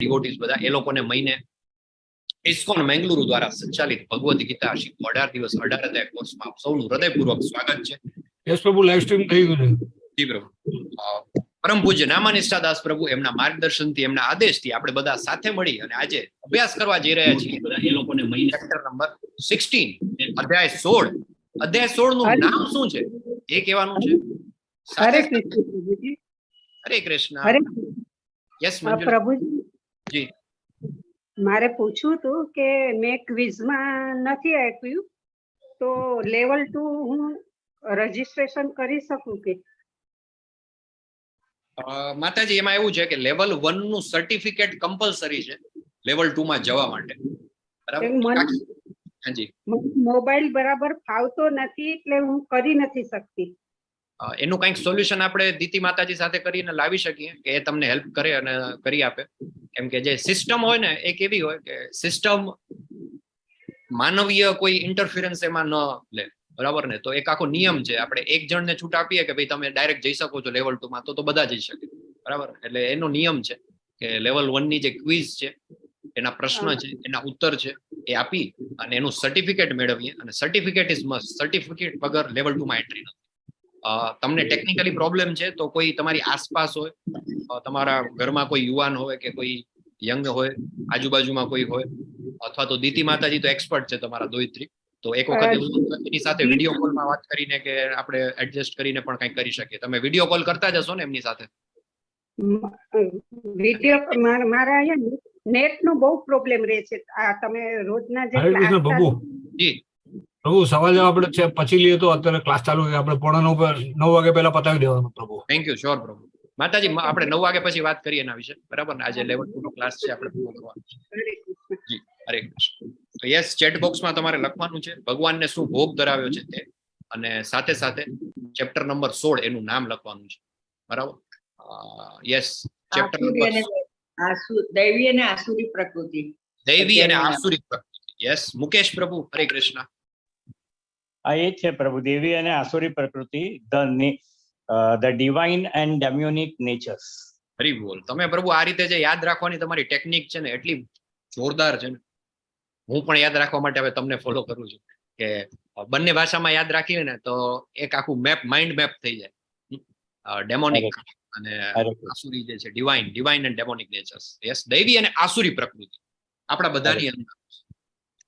ડિવોટીઝ બધા એ લોકોને મહિને ISKCON મેંગલુરુ દ્વારા સંચાલિત ભગવદ ગીતા 18 દિવસ 18 અધ્યાય કોર્સમાં સૌનું હૃદયપૂર્વક સ્વાગત છે. યસ પ્રભુ, લાઈવ સ્ટ્રીમ થઈ ગયું છે. જી પ્રભુ. પરમ પૂજ્ય નામાનિષ્ઠા દાસ પ્રભુ એમના માર્ગદર્શનથી, એમના આદેશથી આપણે બધા સાથે મળી અને આજે અભ્યાસ કરવા જઈ રહ્યા છીએ. બધા એ લોકોને મહિને ચેપ્ટર નંબર 16 અધ્યાય 16. અધ્યાય 16 નું નામ શું છે એ કહેવાનું છે. હરે કૃષ્ણ પ્રભુજી. હરે કૃષ્ણ. યસ પ્રભુજી, જી મારે પૂછવું હતું કે મેં ક્વિઝમાં નથી આપ્યું તો લેવલ 2 હું રજીસ્ટ્રેશન કરી શકું કે? માતાજી, એમાં એવું છે કે લેવલ 1 નું સર્ટિફિકેટ કમ્પલસરી છે લેવલ 2 માં જવા માટે. બરાબર? હાજી. મોબાઈલ બરાબર ફાવતો નથી એટલે હું કરી નથી શકતી. એનું કંઈક સોલ્યુશન આપણે દીતિ માતાજી સાથે કરીને લાવી શકીએ કે એ તમને હેલ્પ કરે અને કરી આપે. કેમ કે જે સિસ્ટમ હોય ને એ કેવી હોય કે સિસ્ટમ માનવીય કોઈ ઇન્ટરફિરન્સ એમાં ન લે. બરાબર ને? તો એક આખો નિયમ છે. આપણે એક જણને છૂટ આપીએ કે ભાઈ તમે ડાયરેક્ટ જઈ શકો છો લેવલ 2 માં, તો બધા જઈ શકે. બરાબર? એટલે એનો નિયમ છે કે લેવલ 1 ની જે ક્વિઝ છે, એના પ્રશ્ન છે, એના ઉત્તર છે, એ આપી અને એનું સર્ટિફિકેટ મેળવીએ. અને સર્ટિફિકેટ ઇઝ મસ્ટ. સર્ટિફિકેટ વગર લેવલ 2 માં એન્ટ્રી નથી. તમને ટેકનિકલી પ્રોબ્લેમ છે તો કોઈ તમારી આસપાસ હોય, તમારા ઘરમાં કોઈ યુવાન હોય કે કોઈ યંગ હોય, આજુબાજુમાં કોઈ હોય, અથવા તો દીતિ માતાજી તો એક્સપર્ટ છે તમારા દોહિત્રી, તો એક વખત એની સાથે વિડીયો કોલમાં વાત કરીને કે આપણે એડજસ્ટ કરીને પણ કંઈક કરી શકીએ. તમે વિડીયો કોલ કરતા જશો ને એમની સાથે? વિડીયો મારા અહીંયા નેટ નો બહુ પ્રોબ્લેમ રહે છે. આ તમે રોજના જે પ્રભુ જી પ્રભુ, સવાલ જવાબ આપણે પછી લઈએ તો અત્યારે ક્લાસ ચાલુ છે. આપણે 9:45 વાગે પહેલા પતાવી દેવાનું પ્રભુ. Thank you. શ્યોર પ્રભુ. માતાજી, આપણે 9 વાગે પછી વાત કરીએ એના વિશે. બરાબર ને? આજે લેવલ 2 નો ક્લાસ છે, આપણે પૂરો કરવાનો છે. જી હરે કૃષ્ણ. તો યસ, ચેટ બોક્સમાં તમારે લખવાનું છે ભગવાનને શું ભોગ ધરાવ્યો છે તે, અને સાથે સાથે ચેપ્ટર નંબર 16 એનું નામ લખવાનું છે. બરાબર? યસ, ચેપ્ટર નંબર દૈવી અને આસુરી પ્રકૃતિ. દૈવી અને આસુરી પ્રકૃતિ. યસ, મુકેશ પ્રભુ હરે કૃષ્ણ. આ એ છે પ્રભુ, દેવી અને આસુરી પ્રકૃતિ, ધ ડિવાઇન એન્ડ ડેમ્યોનિક નેચર્સ. હરી બોલ. તમે પ્રભુ આ રીતે જે યાદ રાખવાની તમારી ટેકનિક છે ને એટલી જોરદાર છે ને. હું પણ યાદ રાખવા માટે હવે તમને ફોલો કરું છું કે બંને ભાષામાં યાદ રાખીએ ને તો એક આખું મેપ, માઇન્ડ મેપ થઈ જાય. ડેમોનિક અને આસુરી જે છે, ડિવાઇન એન્ડ ડેમોનિક નેચર્સ. યસ, દૈવી અને આસુરી પ્રકૃતિ આપણા બધાની અંદર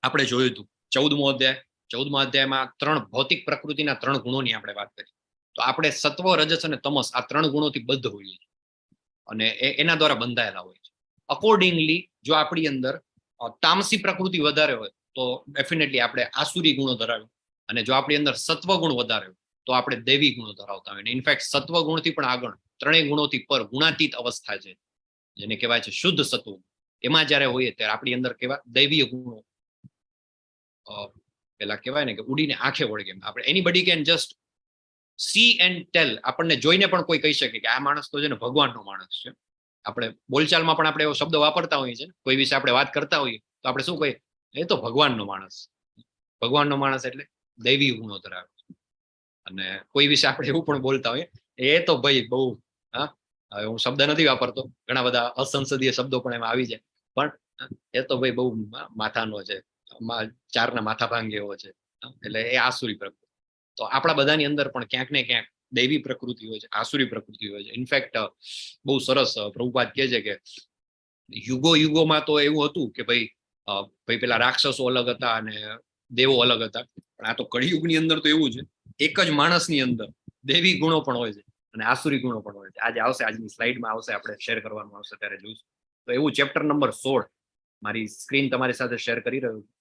આપણે જોયું હતું 14મો અધ્યાય. 14મા અધ્યાયમાં 3 ભૌતિક પ્રકૃતિના 3 ગુણોની આપણે વાત કરી. તો આપણે સત્વ, રજસ અને તમસ આ 3 ગુણોથી બદ્ધ હોઈએ છીએ અને એના દ્વારા બંધાયેલા હોય છે. અકોર્ડિંગલી જો આપણી અંદર તામસી પ્રકૃતિ વધારે હોય તો ડેફિનેટલી આપણે આસુરી ગુણો ધરાવ્યું, અને જો આપણી અંદર સત્વ ગુણ વધારે હોય તો આપણે દૈવી ગુણો ધરાવતા હોય. ઇનફેક્ટ સત્વ ગુણથી પણ આગળ 3 ગુણોથી પર ગુણાતીત અવસ્થા છે જેને કહેવાય છે શુદ્ધ સત્વ. એમાં જયારે હોઈએ ત્યારે આપણી અંદર કેવા દૈવીય ગુણો પેલા કહેવાય ને કે ઉડીને આંખે વળગે. આપણે anybody can just see and tell. આપણને જોઈને પણ કોઈ કહી શકે કે આ માણસ તો છે ને ભગવાનનો માણસ છે. આપણે બોલચાલમાં પણ આપણે એવો શબ્દ વાપરતા હોઈએ છીએ. કોઈ વિશે આપણે વાત કરતા હોઈએ તો આપણે શું કહીએ? એ તો ભગવાનનો માણસ. ભગવાનનો માણસ એટલે દૈવી ગુણો ધરાવે. અને કોઈ વિશે આપણે એવું પણ બોલતા હોઈએ, એ તો ભાઈ બહુ, હવે હું શબ્દ નથી વાપરતો, ઘણા બધા અસંસદીય શબ્દો પણ એમાં આવી જાય, પણ એ તો ભાઈ બહુ માથાનો છે, 4 માથા ભાંગે એવો છે. એટલે એ આસુરી પ્રકૃતિ. તો આપણા બધાની અંદર પણ ક્યાંક ને ક્યાંક દૈવી પ્રકૃતિ હોય છે, આસુરી પ્રકૃતિ હોય છે. ઇનફેક્ટ બહુ સરસ પ્રભુપાદ કહે છે કે યુગોમાં તો એવું હતું કે ભાઈ પેલા રાક્ષસો અલગ હતા અને દેવો અલગ હતા, પણ આ તો કળિયુગની અંદર તો એવું છે એક જ માણસની અંદર દૈવી ગુણો પણ હોય છે અને આસુરી ગુણો પણ હોય છે. આજે આવશે, આજની સ્લાઇડમાં આવશે, આપણે શેર કરવાનું આવશે ત્યારે જોઈશું. તો એવું ચેપ્ટર નંબર 16 મારી સ્ક્રીન તમારી સાથે શેર કરી રહ્યું છું.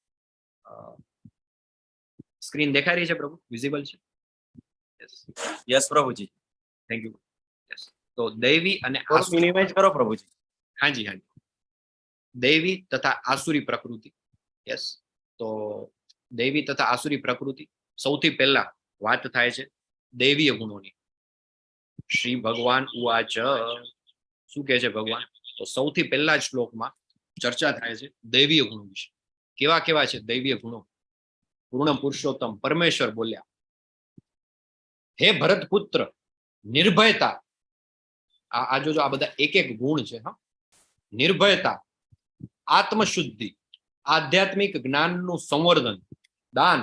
સ્ક્રીન દેખાઈ રહી છે પ્રભુ? વિઝિબલ છે? યસ પ્રભુજી. Thank you. યસ. તો દૈવી અને મિનિમાઇઝ કરો પ્રભુજી. હાજી હાજી. દૈવી તથા આસુરી પ્રકૃતિ. યસ. તો દૈવી તથા આસુરી પ્રકૃતિ, સૌથી પહેલા વાત થાય છે દૈવીય ગુણોની. શ્રી ભગવાન ઉવાચ. શું કહે છે ભગવાન? તો સૌથી પહેલા જ શ્લોકમાં ચર્ચા થાય છે દૈવીય ગુણો વિશે. કેવા કેવા છે દૈવીય ગુણો? પૂર્ણ પુરુષોત્તમ પરમેશ્વર બોલ્યા, હે ભરત પુત્ર, નિર્ભયતા. આ જોજો, આ બધા એક એક ગુણ છે. હા, નિર્ભયતા, આત્મશુદ્ધિ, આધ્યાત્મિક જ્ઞાનનું સંવર્ધન, દાન,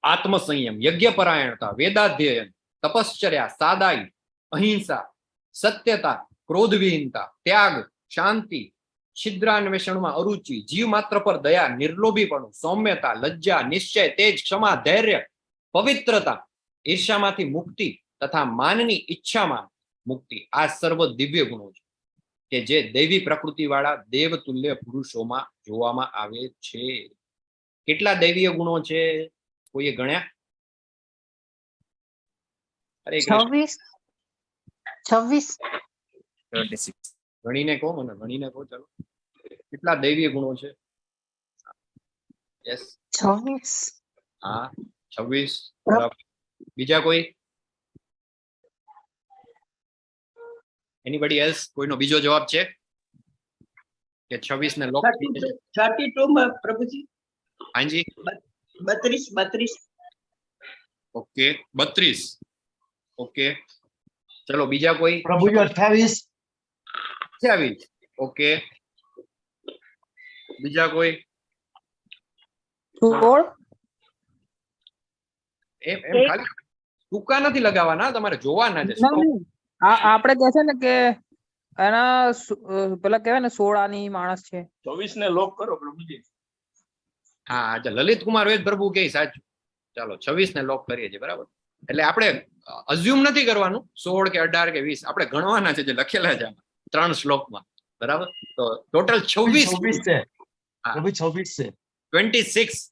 આત્મસંયમ, યજ્ઞપરાયણતા, વેદાધ્યયન, તપશ્ચર્યા, સાદાઈ, અહિંસા, સત્યતા, ક્રોધવિહીનતા, ત્યાગ, શાંતિ, છિદ્રાન્વેષણમાં અરુચિ, જીવ માત્ર પર દયા, નિર્લોભીપણું, સૌમ્યતા, લજ્જા, નિશ્ચય, તેજ, ક્ષમા, ધૈર્ય, પવિત્રતા, ઈર્ષામાંથી મુક્તિ તથા માનની ઈચ્છામાં મુક્તિ. આ સર્વ દિવ્ય ગુણો છે કે જે દૈવી પ્રકૃતિ વાળા દેવતુલ્ય પુરુષોમાં જોવામાં આવે છે. કેટલા દૈવીય ગુણો છે કોઈએ ગણ્યા? હરે કૃષ્ણ. 26 26. ગણીને કહો મને, ગણીને કહો. ચાલો, કેટલા દૈવીય ગુણો છે? યસ, 26 હા, 26. બરાબર. બીજા કોઈ? Anybody else? કોઈનો બીજો જવાબ છે કે 26 ને લોક? 32 પ્રભુજી. હાજી, 32. ઓકે, 32. ઓકે, ચલો બીજા કોઈ? પ્રભુજી 28. 28. ઓકે, બીજા કોઈ? 16 એમ એમ ખાલી ટૂંકા નથી લગાવવાના, તમારે જોવાના છે. આપણે કહે છે ને કે એના પેલા કહેવાય ને 16 આની માણસ છે. 24 ને લોક કરો પ્રભુજી. હા, લલિત કુમાર વેદ પ્રભુ કે સાચું. ચાલો 26 ને લોક કરીએ છીએ. બરાબર. એટલે આપણે અઝ્યુમ નથી કરવાનું 16 કે 18 કે 20, આપણે ગણવાના છે જે લખેલા છે 3 શ્લોકમાં. બરાબર. તો ટોટલ 26 છે. હા. 26 છે. 26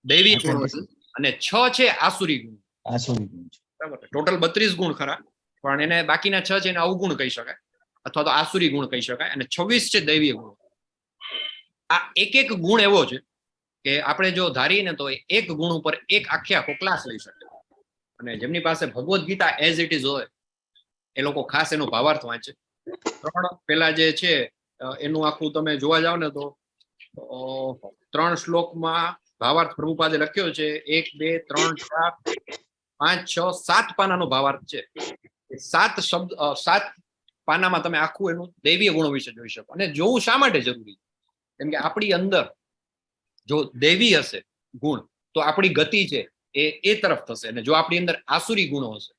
દૈવી ગુણો છે અને 6 છે આસુરી ગુણ. આસુરી ગુણ છે. બરાબર. ટોટલ 32 ગુણ ખરા, પણ એને બાકીના 6 છે એને અવગુણ કહી શકાય અથવા તો આસુરી ગુણ કહી શકાય, અને 26 છે દૈવીય ગુણ. આ એક એક ગુણ એવો છે કે આપણે જો ધારીએ ને તો એક ગુણ ઉપર એક આખો ક્લાસ લઈ શકે. અને જેમની પાસે Bhagavad Gita as it is હોય એ લોકો ખાસ એનો ભાવાર્થ વાંચે. 3 પેલા જે છે એનું આખું તમે જોવા જાવ ને તો 3 શ્લોકમાં ભાવાર્થ પ્રભુપાદે લખ્યો છે. 1 2 3 4 5 6 7 પાનાનો ભાવાર્થ છે. 7 શબ્દ 7 પાનામાં તમે આખું એનું દૈવીય ગુણો વિશે જોઈ શકો. અને જોવું શા માટે જરૂરી છે? કેમ કે આપણી અંદર જો દૈવી હશે ગુણ તો આપણી ગતિ છે એ તરફ થશે, અને જો આપણી અંદર આસુરી ગુણો હશે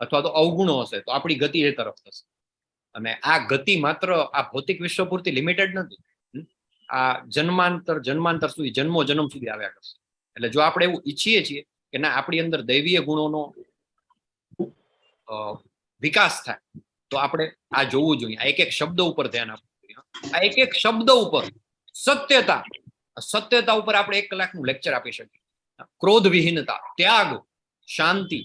અથવા તો અવગુણો હશે તો આપણી ગતિ એ તરફ થશે. અને આ ગતિ માત્ર આ ભૌતિક વિશ્વ પૂરતી લિમિટેડ નથી, આ જન્માંતર સુધી, જન્મો જન્મ સુધી આવ્યા કરશે. એટલે જો આપણે એવું ઈચ્છીએ છીએ કે ના આપણી અંદર દૈવીય ગુણોનો વિકાસ થાય તો આપણે આ જોવું જોઈએ. આ એક એક શબ્દ ઉપર ધ્યાન આપવું જોઈએ. આ એક એક શબ્દ ઉપર સત્યતા ઉપર આપણે 1 કલાકનું લેક્ચર આપી શકીએ. ક્રોધ વિહીનતા, ત્યાગ, શાંતિ,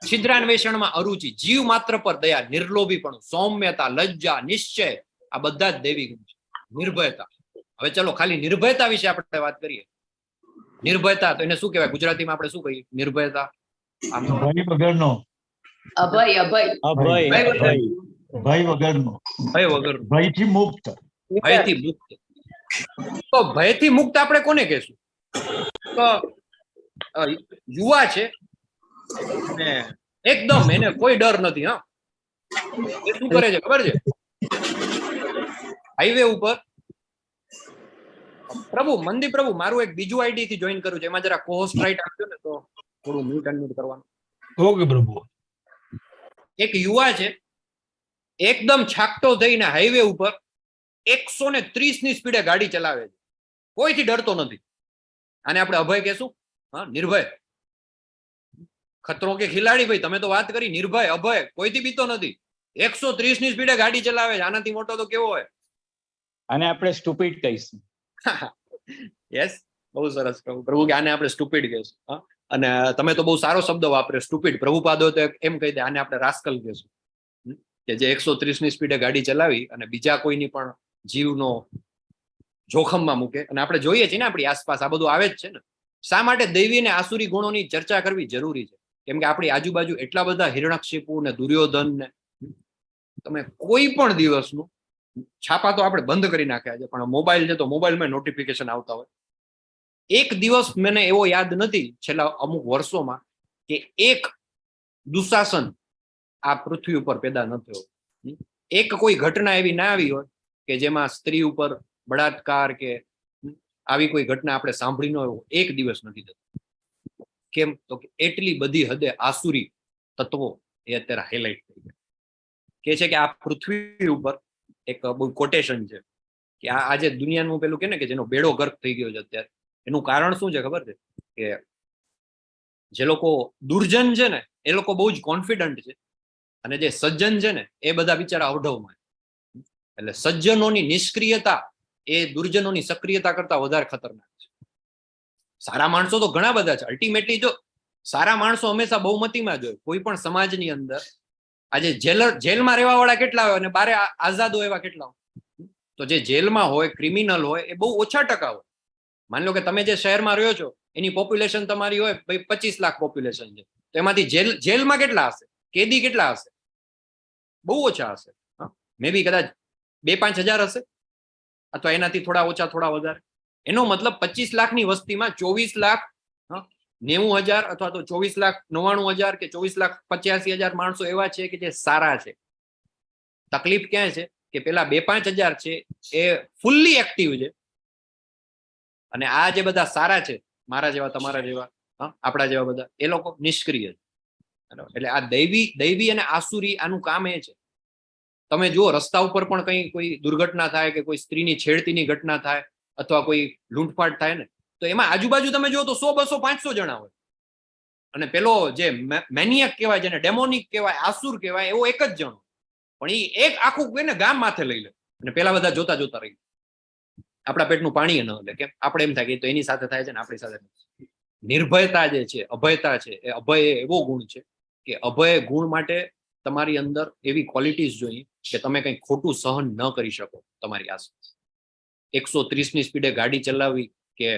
છિદ્રાન્વેષણમાં અરુચિ, જીવ માત્ર પર દયા, નિર્લોભીપણું, સૌમ્યતા, લજ્જા, નિશ્ચય, આ બધા જ દૈવી ગુણ છે. નિર્ભયતા. હવે ચલો ખાલી નિર્ભયતા વિશે આપણે વાત કરીએ. નિર્ભયતા તો એને શું કહેવાય ગુજરાતીમાં? આપણે શું કહીએ નિર્ભયતા? ભય વગરનો. અભય. ભય વગરનો. ભય વગર, ભયથી મુક્ત. ભયથી મુક્ત. તો ભયથી મુક્ત આપણે કોને કહેશું? તો યુવા છે ને એકદમ એને કોઈ ડર નથી. હા, એ શું કરે છે ખબર છે? હાઈવે ઉપર પ્રભુ મારું એક બીજું આઈડી થી જોઈન કર્યું છે, એમાં જરા કોહોસ્ટ રાઈટ આપજો ને તો થોડું મ્યુટ અનમ્યુટ કરવાનું. ઓકે પ્રભુ. એક યુવા છે એકદમ છાકટો થઈને હાઈવે ઉપર 130 ની સ્પીડે ગાડી ચલાવે છે, કોઈથી ડરતો નથી. આને આપણે અભય કહેશું? હા, નિર્ભય. ખતરો કે ખિલાડી ભાઈ, તમે તો વાત કરી. નિર્ભય, અભય, કોઈથી બીતો નથી. 130 ની સ્પીડે ગાડી ચલાવે છે. આનાથી મોટો તો કેવો હોય? અને આપણે સ્ટુપિડ કહીશું. યસ, બહુ સરસ પ્રભુ કે આને આપણે સ્ટુપિડ કહીશું. અને તમે તો બહુ સારો શબ્દ વાપરે, સ્ટુપિડ. પ્રભુપાદો તો એમ કહી દે આને આપણે રાસ્કલ કહીશું, કે જે 130 ની સ્પીડે ગાડી ચલાવી અને બીજા કોઈની પણ જીવનો જોખમમાં મૂકે. અને આપણે જોઈએ છીએ ને આપણી આસપાસ આ બધું આવે જ છે ને. શા માટે દૈવી અને આસુરી ગુણોની ચર્ચા કરવી જરૂરી છે? કેમ કે આપણી આજુબાજુ એટલા બધા હિરણ્યકશિપુ ને દુર્યોધન ને, તમે કોઈ પણ દિવસનું છાપા તો આપણે બંધ કરી નાખ્યા છે, પણ મોબાઈલ છે તો મોબાઈલમાં નોટિફિકેશન આવતા હોય. એક દિવસ મને એવો યાદ નથી છેલ્લા અમુક વર્ષોમાં કે એક દુશાસન આ પૃથ્વી ઉપર પેદા ન થયો. એક કોઈ ઘટના એવી ના આવી હોય કે જેમાં સ્ત્રી ઉપર બળાત્કાર કે આવી કોઈ ઘટના આપણે સાંભળી ન હોય એક દિવસ નથી થતો. કેમ તો કે એટલી બધી હદે આસુરી તત્વો એ અત્યારે હાઇલાઇટ થઈ ગયા. કે છે કે આ પૃથ્વી ઉપર એક બહુ કોટેશન છે કે આ આજે દુનિયાનું પેલું કે ને કે જેનો બેડો ગર્ક થઈ ગયો છે અત્યારે, એનું કારણ શું છે ખબર છે? કે જે લોકો દુર્જન છે ને એ લોકો બહુ જ કોન્ફિડન્ટ છે, અને જે સજ્જન છે ને એ બધા બિચારા અવઢવમાં. એટલે સજ્જનોની નિષ્ક્રિયતા એ દુર્જનોની સક્રિયતા કરતા વધારે ખતરનાક છે. સારા માણસો તો ઘણા બધા છે. અલ્ટિમેટલી જો સારા માણસો હંમેશા બહુમતીમાં જ હોય. કોઈ પણ સમાજની અંદર આજે જેલમાં રહેવા વાળા કેટલા હોય અને બારે આઝાદ હોય એવા કેટલા હોય? તો જે જેલમાં હોય, ક્રિમિનલ હોય, એ બહુ ઓછા ટકા હોય. માની લો કે તમે જે શહેરમાં રહ્યો છો એની પોપ્યુલેશન તમારી હોય ભાઈ 25 લાખ પોપ્યુલેશન છે, તો એમાંથી જેલમાં કેટલા હશે? કેદી કેટલા હશે? બહુ ઓછા હશે. મે બી કદાચ 2-5 હજાર હશે, અથવા એનાથી થોડા ઓછા થોડા વધારે. એનો મતલબ 25 લાખની વસ્તીમાં 24,90,000 અથવા તો 24,99,000 કે 24,85,000 માણસો એવા છે કે જે સારા છે. તકલીફ ક્યાં છે કે પેલા 2-5 હજાર છે એ ફૂલ્લી એક્ટિવ છે, અને આ જે બધા સારા છે, મારા જેવા, તમારા જેવા, આપણા જેવા બધા, એ લોકો નિષ્ક્રિય છે. એટલે આ દૈવી અને આસુરી આનું કામ એ છે. તમે જુઓ રસ્તા ઉપર પણ કઈ કોઈ દુર્ઘટના થાય કે કોઈ સ્ત્રીની છેડતીની ઘટના થાય અથવા કોઈ લૂંટફાટ થાય ને, તો એમાં આજુબાજુ તમે જુઓ તો 100, 200, 500 જણા હોય, અને પેલો જે મેનિયક કહેવાય, જેને ડેમોનિક કહેવાય, આસુર કહેવાય, એવો એક જ જણો. પણ એ એક આખું ને ગામ માથે લઈ લે, અને પેલા બધા જોતા જોતા રહી. આપણા પેટનું પાણી ન લે. કેમ? આપણે એમ થાય કે તો એની સાથે થાય છે ને આપણી સાથે. નિર્ભયતા જે છે, અભયતા છે, એ અભય એવો ગુણ છે કે અભય ગુણ માટે તમારી અંદર એવી ક્વોલિટીઝ જોઈએ કે તમે કંઈ ખોટું સહન ન કરી શકો તમારી આસપાસ. 130ની સ્પીડે ગાડી ચલાવવી કે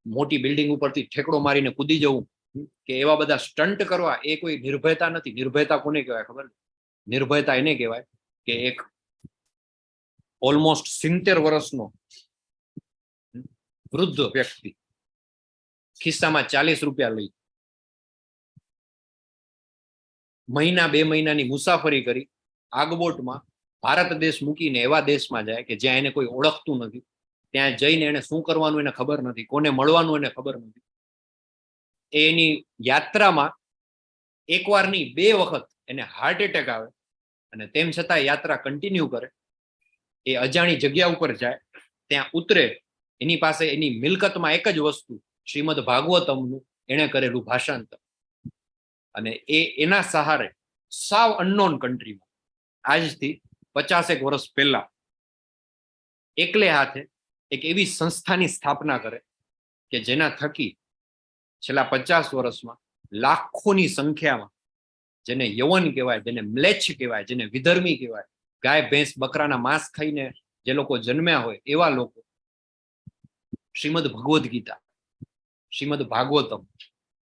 મોટી બિલ્ડિંગ ઉપરથી ઠેકડો મારીને કૂદી જવું કે એવા બધા સ્ટન્ટ કરવા, એ કોઈ નિર્ભયતા નથી. નિર્ભયતા કોને કહેવાય ખબર? નિર્ભયતા એને કહેવાય કે એક ઓલમોસ્ટ 70 વર્ષનો વૃદ્ધ વ્યક્તિ ખિસ્સામાં 40 રૂપિયા લઈ મહિના 2 મહિનાની મુસાફરી કરી આગબોટમાં ભારત દેશ મૂકીને એવા દેશમાં જાય કે જ્યાં એને કોઈ ઓળખતું નથી. ત્યાં જઈને એને શું કરવાનું એને ખબર નથી, કોને મળવાનું એને ખબર નથી. એની યાત્રામાં એકવાર નહીં 2 વખત એને હાર્ટ એટેક આવે, અને તેમ છતાં યાત્રા કન્ટિન્યુ કરે. એ અજાણી જગ્યા ઉપર જાય, ત્યાં ઉતરે, એની પાસે એની મિલકતમાં એક જ વસ્તુ, શ્રીમદ ભાગવતમનું એને કરેલું ભાષાંતર, અને એના સહારે સાવ અનનોન કન્ટ્રીમાં આજથી 50 વર્ષ પહેલા એકલે હાથે એક એવી સંસ્થાની સ્થાપના કરે કે જેના થકી છેલ્લા 50 વર્ષમાં લાખોની સંખ્યામાં, જેને યવન કહેવાય, જેને મ્લેચ્છ કહેવાય, જેને વિધર્મી કહેવાય, ગાય ભેંસ બકરાના માંસ ખાઈને જે લોકો જન્મ્યા હોય એવા લોકો શ્રીમદ ભગવદ્ ગીતા, શ્રીમદ ભાગવતમ,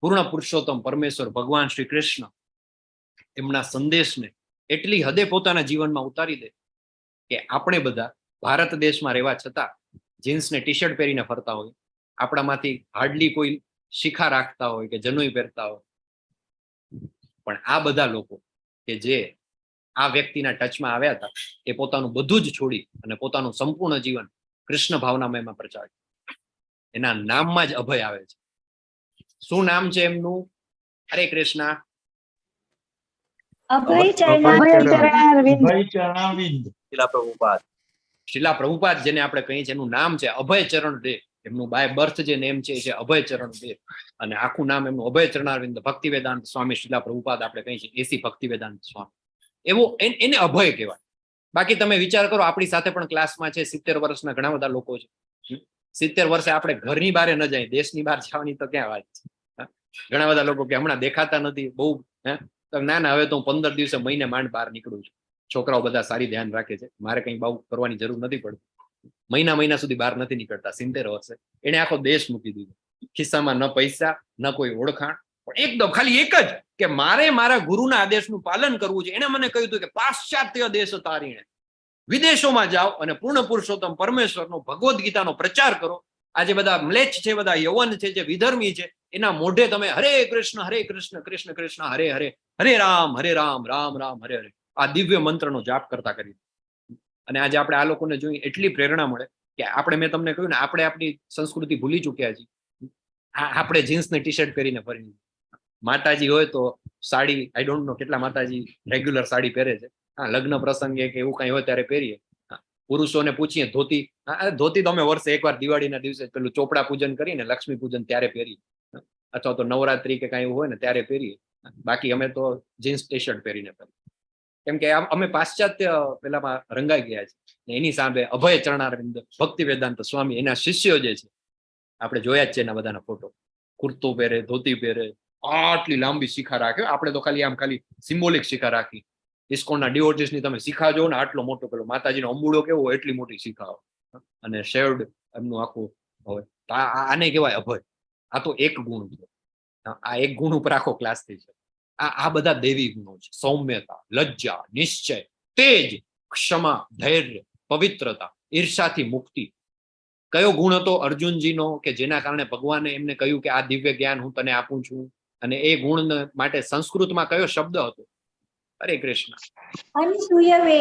પૂર્ણ પુરુષોત્તમ પરમેશ્વર ભગવાન શ્રી કૃષ્ણ એમના સંદેશને એટલી હદે પોતાના જીવનમાં ઉતારી દે કે આપણે બધા ભારત દેશમાં રહેવા છતાં જીન્સને ટી શર્ટ પહેરીને ફરતા હોય, આપણામાંથી હાર્ડલી કોઈ શિખા રાખતા હોય કે જનોઈ પહેરતા હોય. પણ આ બધા લોકો કે જે આ વ્યક્તિના ટચમાં આવ્યા હતા, એ પોતાનું બધું જ છોડી અને પોતાનું સંપૂર્ણ જીવન કૃષ્ણ ભાવનામયમાં પ્રચાર્યું. એના નામમાં જ અભય આવે છે. શું નામ છે એમનું? હરે કૃષ્ણ. શિલા પ્રભુપાદ. શિલા પ્રભુપાદ જેને આપણે કહીએ છીએ, એનું નામ છે અભય ચરણ દે. એમનું બાય બર્થ જે નેમ છે એ અભય ચરણ દે, અને આખું નામ એમનું અભય ચરણારવિંદ ભક્તિ વેદાંત સ્વામી શિલા પ્રભુપાદ આપણે કહીએ છીએ એસી ભક્તિ વેદાંત સ્વામી. એવો એને અભય કહેવાય. બાકી તમે વિચાર કરો, આપણી સાથે પણ ક્લાસમાં છે 70 વર્ષના ઘણા બધા લોકો છે. 70 વર્ષે આપણે ઘરની બહાર ન જાય, દેશની બહાર જવાની તો ક્યાં વાત છે. ઘણા બધા લોકો કે હમણાં દેખાતા નથી બહુ, ના હવે તો હું 15 દિવસે મહિને માંડ બહાર નીકળું છું. છોકરાઓ બધા સારી ધ્યાન રાખે છે, મારે કંઈ બહુ કરવાની જરૂર નથી પડતી. મહિના સુધી બહાર નથી નીકળતા. 70 વર્ષે એને આખો દેશ મૂકી દીધો. ખિસ્સામાં ન પૈસા, ન કોઈ ઓળખાણ, પણ એકદમ ખાલી એક જ કે મારે મારા ગુરુના આદેશનું પાલન કરવું છે. એને મને કહ્યું હતું કે પાશ્ચાત્ય દેશ તારીને વિદેશોમાં જાઓ અને પૂર્ણ પુરુષોત્તમ પરમેશ્વરનો ભગવદ્ ગીતાનો પ્રચાર કરો. આજે બધા મ્લેચ્છ છે, બધા યવન છે, જે વિધર્મી છે, એના મોઢે તમે હરે કૃષ્ણ કૃષ્ણ કૃષ્ણ હરે હરે, હરે રામ રામ રામ હરે હરે, આ દિવ્ય મંત્રનો જાપ કરતા કરી. અને આજે આપણે આ લોકોને જોઈ એટલી પ્રેરણા મળે કે આપણે, મેં તમને કહ્યું ને, આપણે આપણી સંસ્કૃતિ ભૂલી ચૂક્યા છીએ. આપણે જીન્સ ને ટી શર્ટ પહેરીને ફરી. માતાજી હોય તો સાડી, આઈ ડોન્ટ નો કેટલા માતાજી રેગ્યુલર સાડી પહેરે છે. હા, લગ્ન પ્રસંગે કે એવું કઈ હોય ત્યારે પહેરીએ. પુરુષોને પૂછીએ ધોતી, ધોતી તો અમે વર્ષે એકવાર દિવાળીના દિવસે પેલું ચોપડા પૂજન કરીને લક્ષ્મી પૂજન ત્યારે પહેરીએ, અથવા તો નવરાત્રી કે કઈ એવું હોય ને ત્યારે પહેરીએ. બાકી અમે તો જીન્સ ટી શર્ટ પહેરીને પહેરીએ, કેમ કે અમે પાશ્ચાત્ય પેલામાં રંગાઈ ગયા છે. એની સામે અભય ચરણારવિંદ ભક્તિ વેદાંત સ્વામી, એના શિષ્યો જે છે, આપણે જોયા જ છે એના બધાના ફોટો. કુર્તો પહેરે, ધોતી પહેરે, આટલી લાંબી શિખા રાખે. આપણે તો ખાલી સિમ્બોલિક શિખા રાખી. ઇસ્કોનના ડિવોટીસની તમે શિખા જો ને, આટલો મોટો પેલો માતાજીનો અંબુડો કેવો હોય એટલી મોટી શિખા હોય, અને શેવડ એમનું આખું હોય. તો આને કહેવાય અભય. આ તો એક ગુણ છે. આ એક ગુણ ઉપર આખો ક્લાસ થઈ છે. આ બધા દૈવી ગુણો છે. સૌમ્યતા, લજ્જા, નિશ્ચય, તેજ, ક્ષમા, ધૈર્ય, પવિત્રતા, ઈર્ષાથી મુક્તિ. કયો ગુણ હતો અર્જુનજીનો કે જેના કારણે ભગવાને એમને કહ્યું કે આ દિવ્ય જ્ઞાન હું તને આપું છું? અને એ ગુણ માટે સંસ્કૃતમાં કયો શબ્દ હતો? હરે કૃષ્ણ. અનસૂયવે.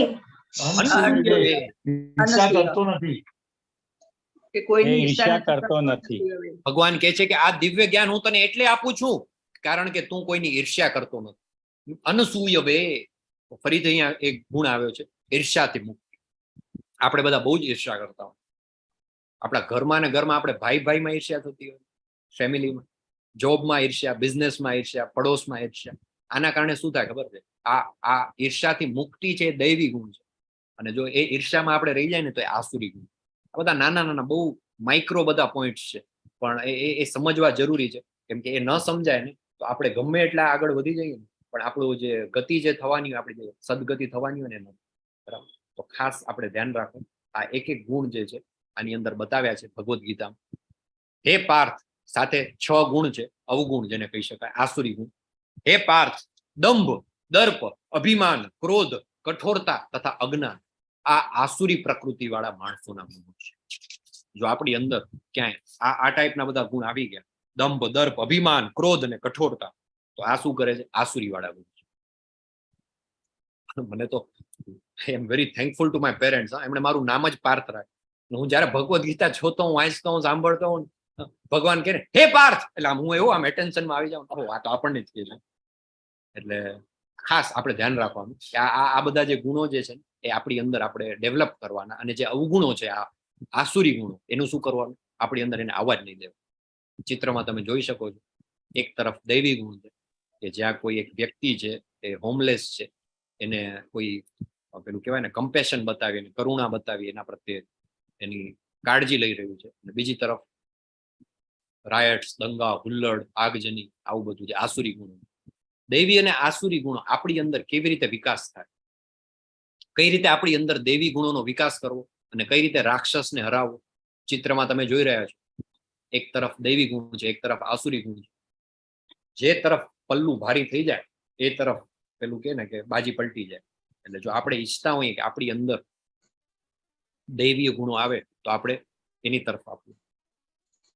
ઈર્ષા કરતો નથી. કે કોઈની ઈર્ષ્યા ઈર્ષ્યા કરતો નથી. ભગવાન કહે છે કે આ દિવ્ય જ્ઞાન હું તને એટલે આપું છું કારણ કે તું કોઈની ઈર્ષ્યા કરતો નથી. અનસૂયવે, ફરીથી અહીંયા એક ગુણ આવ્યો છે, ઈર્ષ્યાથી મુક્તિ. આપણે બધા બહુ જ ઈર્ષ્યા કરતા હોય. આપણા ઘરમાં ને ઘરમાં આપણે ભાઈમાં ઈર્ષ્યા થતી હોય, ફેમિલીમાં, જોબમાં ઈર્ષ્યા, બિઝનેસમાં ઈર્ષ્યા, પડોશમાં ઈર્ષ્યા. આના કારણે શું થાય ખબર છે? આ ઈર્ષ્યાથી મુક્તિ છે, એ દૈવી ગુણ છે. અને જો એ ઈર્ષ્યામાં આપણે રહી જાય ને તો એ આસુરી ગુણ. આ બધા નાના બહુ માઇક્રો બધા પોઈન્ટ્સ છે, પણ એ સમજવા જરૂરી છે. કેમ કે એ ન સમજાય ને તો આપણે ગમે એટલા આગળ વધી જઈએ ને, પણ આપણું જે ગતિ જે થવાની હોય, આપણી જે સદગતિ થવાની હોય ને એનો, બરાબર. તો ખાસ આપણે ધ્યાન રાખો. આ એક ગુણ જે છે આની અંદર બતાવ્યા છે ભગવદ્ ગીતામાં. હે પાર્થ, સાથે 6 ગુણ છે, અવગુણ જેને કહી શકાય, આસુરી ગુણ. હે પાર્થ, દંભ, દર્પ, અભિમાન, ક્રોધ, કઠોરતા તથા અજ્ઞાન, આ આસુરી પ્રકૃતિ વાળા માણસોના ગુણો છે. જો આપણી અંદર ક્યાંય આ ટાઈપના બધા ગુણ આવી ગયા, દંભ, દર્પ, અભિમાન, ક્રોધ અને કઠોરતા, તો આ શું કરે છે? આસુરી વાળા ગુણ છે. મને તો I am very thankful to my parents. એમણે મારું નામ જ પાર્થ રાખ્યું. હું જયારે ભગવદ્ ગીતા જોતો હું, વાંચતો હું, સાંભળતો હું, ભગવાન કહે હે પાર્થ, એટલે હું એવું આમ એટેન્શનમાં આવી જાઉં, આ તો આપણને જ કહે છે. એટલે ખાસ આપણે ધ્યાન રાખવાનું કે આ બધા જે ગુણો જે છે એ આપણી અંદર આપણે ડેવલપ કરવાના, અને જે અવગુણો છે, આ આસુરી ગુણો, એનું શું કરવાનું? આપણી અંદર એને આવવા જ નહીં દેવું. ચિત્રમાં તમે જોઈ શકો છો, એક તરફ દૈવી ગુણ છે કે જ્યાં કોઈ એક વ્યક્તિ છે એ હોમલેસ છે, એને કોઈ પેલું કહેવાય ને કમ્પેશન બતાવી, કરુણા બતાવી, એના પ્રત્યે એની કાળજી લઈ રહ્યું છે. અને બીજી તરફ રાયટ્સ, દંગા, હુલ્લડ, આગજની, આવું બધું જે આસુરી ગુણો. દૈવી અને આસુરી ગુણો આપણી અંદર કેવી રીતે વિકાસ થાય, કઈ રીતે આપણી અંદર દૈવી ગુણોનો વિકાસ કરવો અને કઈ રીતે રાક્ષસને હરાવવો, ચિત્રમાં તમે જોઈ રહ્યા છો. એક તરફ દૈવી ગુણ છે, એક તરફ આસુરી ગુણ છે. જે તરફ પલ્લું ભારી થઈ જાય એ તરફ પેલું કે ને કે બાજી પલટી જાય. એટલે જો આપણે ઈચ્છતા હોઈએ કે આપણી અંદર દૈવીય ગુણો આવે તો આપણે એની તરફ આપવું.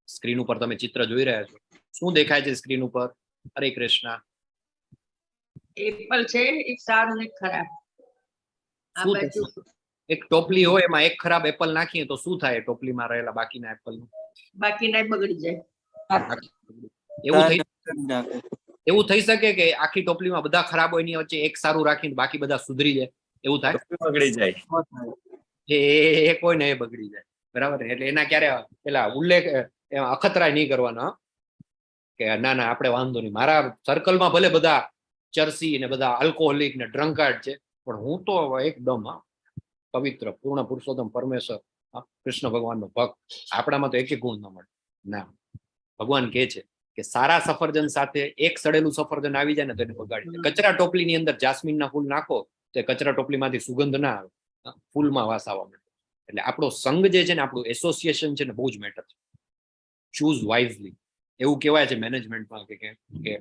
સ્ક્રીન ઉપર તમે ચિત્ર જોઈ રહ્યા છો, શું દેખાય છે સ્ક્રીન ઉપર? હરે કૃષ્ણ. એપલ છે, એક સારું ને એક ખરાબ. આ શું બાજુ એક ટોપલી હોય, એમાં એક ખરાબ એપલ નાખીએ તો શું થાય? ટોપલીમાં રહેલા બાકીના એપલ બાકીના બગડી જાય. એવું થઈ શકે કે આખી ટોપલીમાં બધા ખરાબ હોય, એની વચ્ચે એક સારું રાખીને બાકી બધા સુધરી જાય, એવું થાય? બગડી જાય. એ કોઈ ને એ બગડી જાય, બરાબર. એટલે એના ક્યારે પેલા ઉલ્લેખ અખતરાય નહીં કરવાના કે ના આપણે વાંધો નહીં, મારા સર્કલમાં ભલે બધા ચરસી ને બધા આલ્કોહોલિક ને ડ્રંકાર્ડ છે, પણ હું તો એકદમ પવિત્ર પૂર્ણ પુરુષોત્તમ પરમેશ્વર કૃષ્ણ ભગવાનનો ભક્ત. આપણામાં તો એક ગુણ ન મળે. ના, ભગવાન કહે છે કે સારા સફરજન સાથે એક સડેલું સફરજન આવી જાય ને તો એને બગાડી દે. કચરા ટોપલીની અંદર જાસ્મીનના ફૂલ નાખો તો કચરા ટોપલીમાંથી સુગંધ ના આવે, ફૂલમાં વાસ આવવા મળે. એટલે આપણો સંગ જે છે ને, આપણું એસોસિએશન છે ને, બહુ જ મેટર છે. Choose wisely. એવું કહેવાય છે મેનેજમેન્ટમાં કે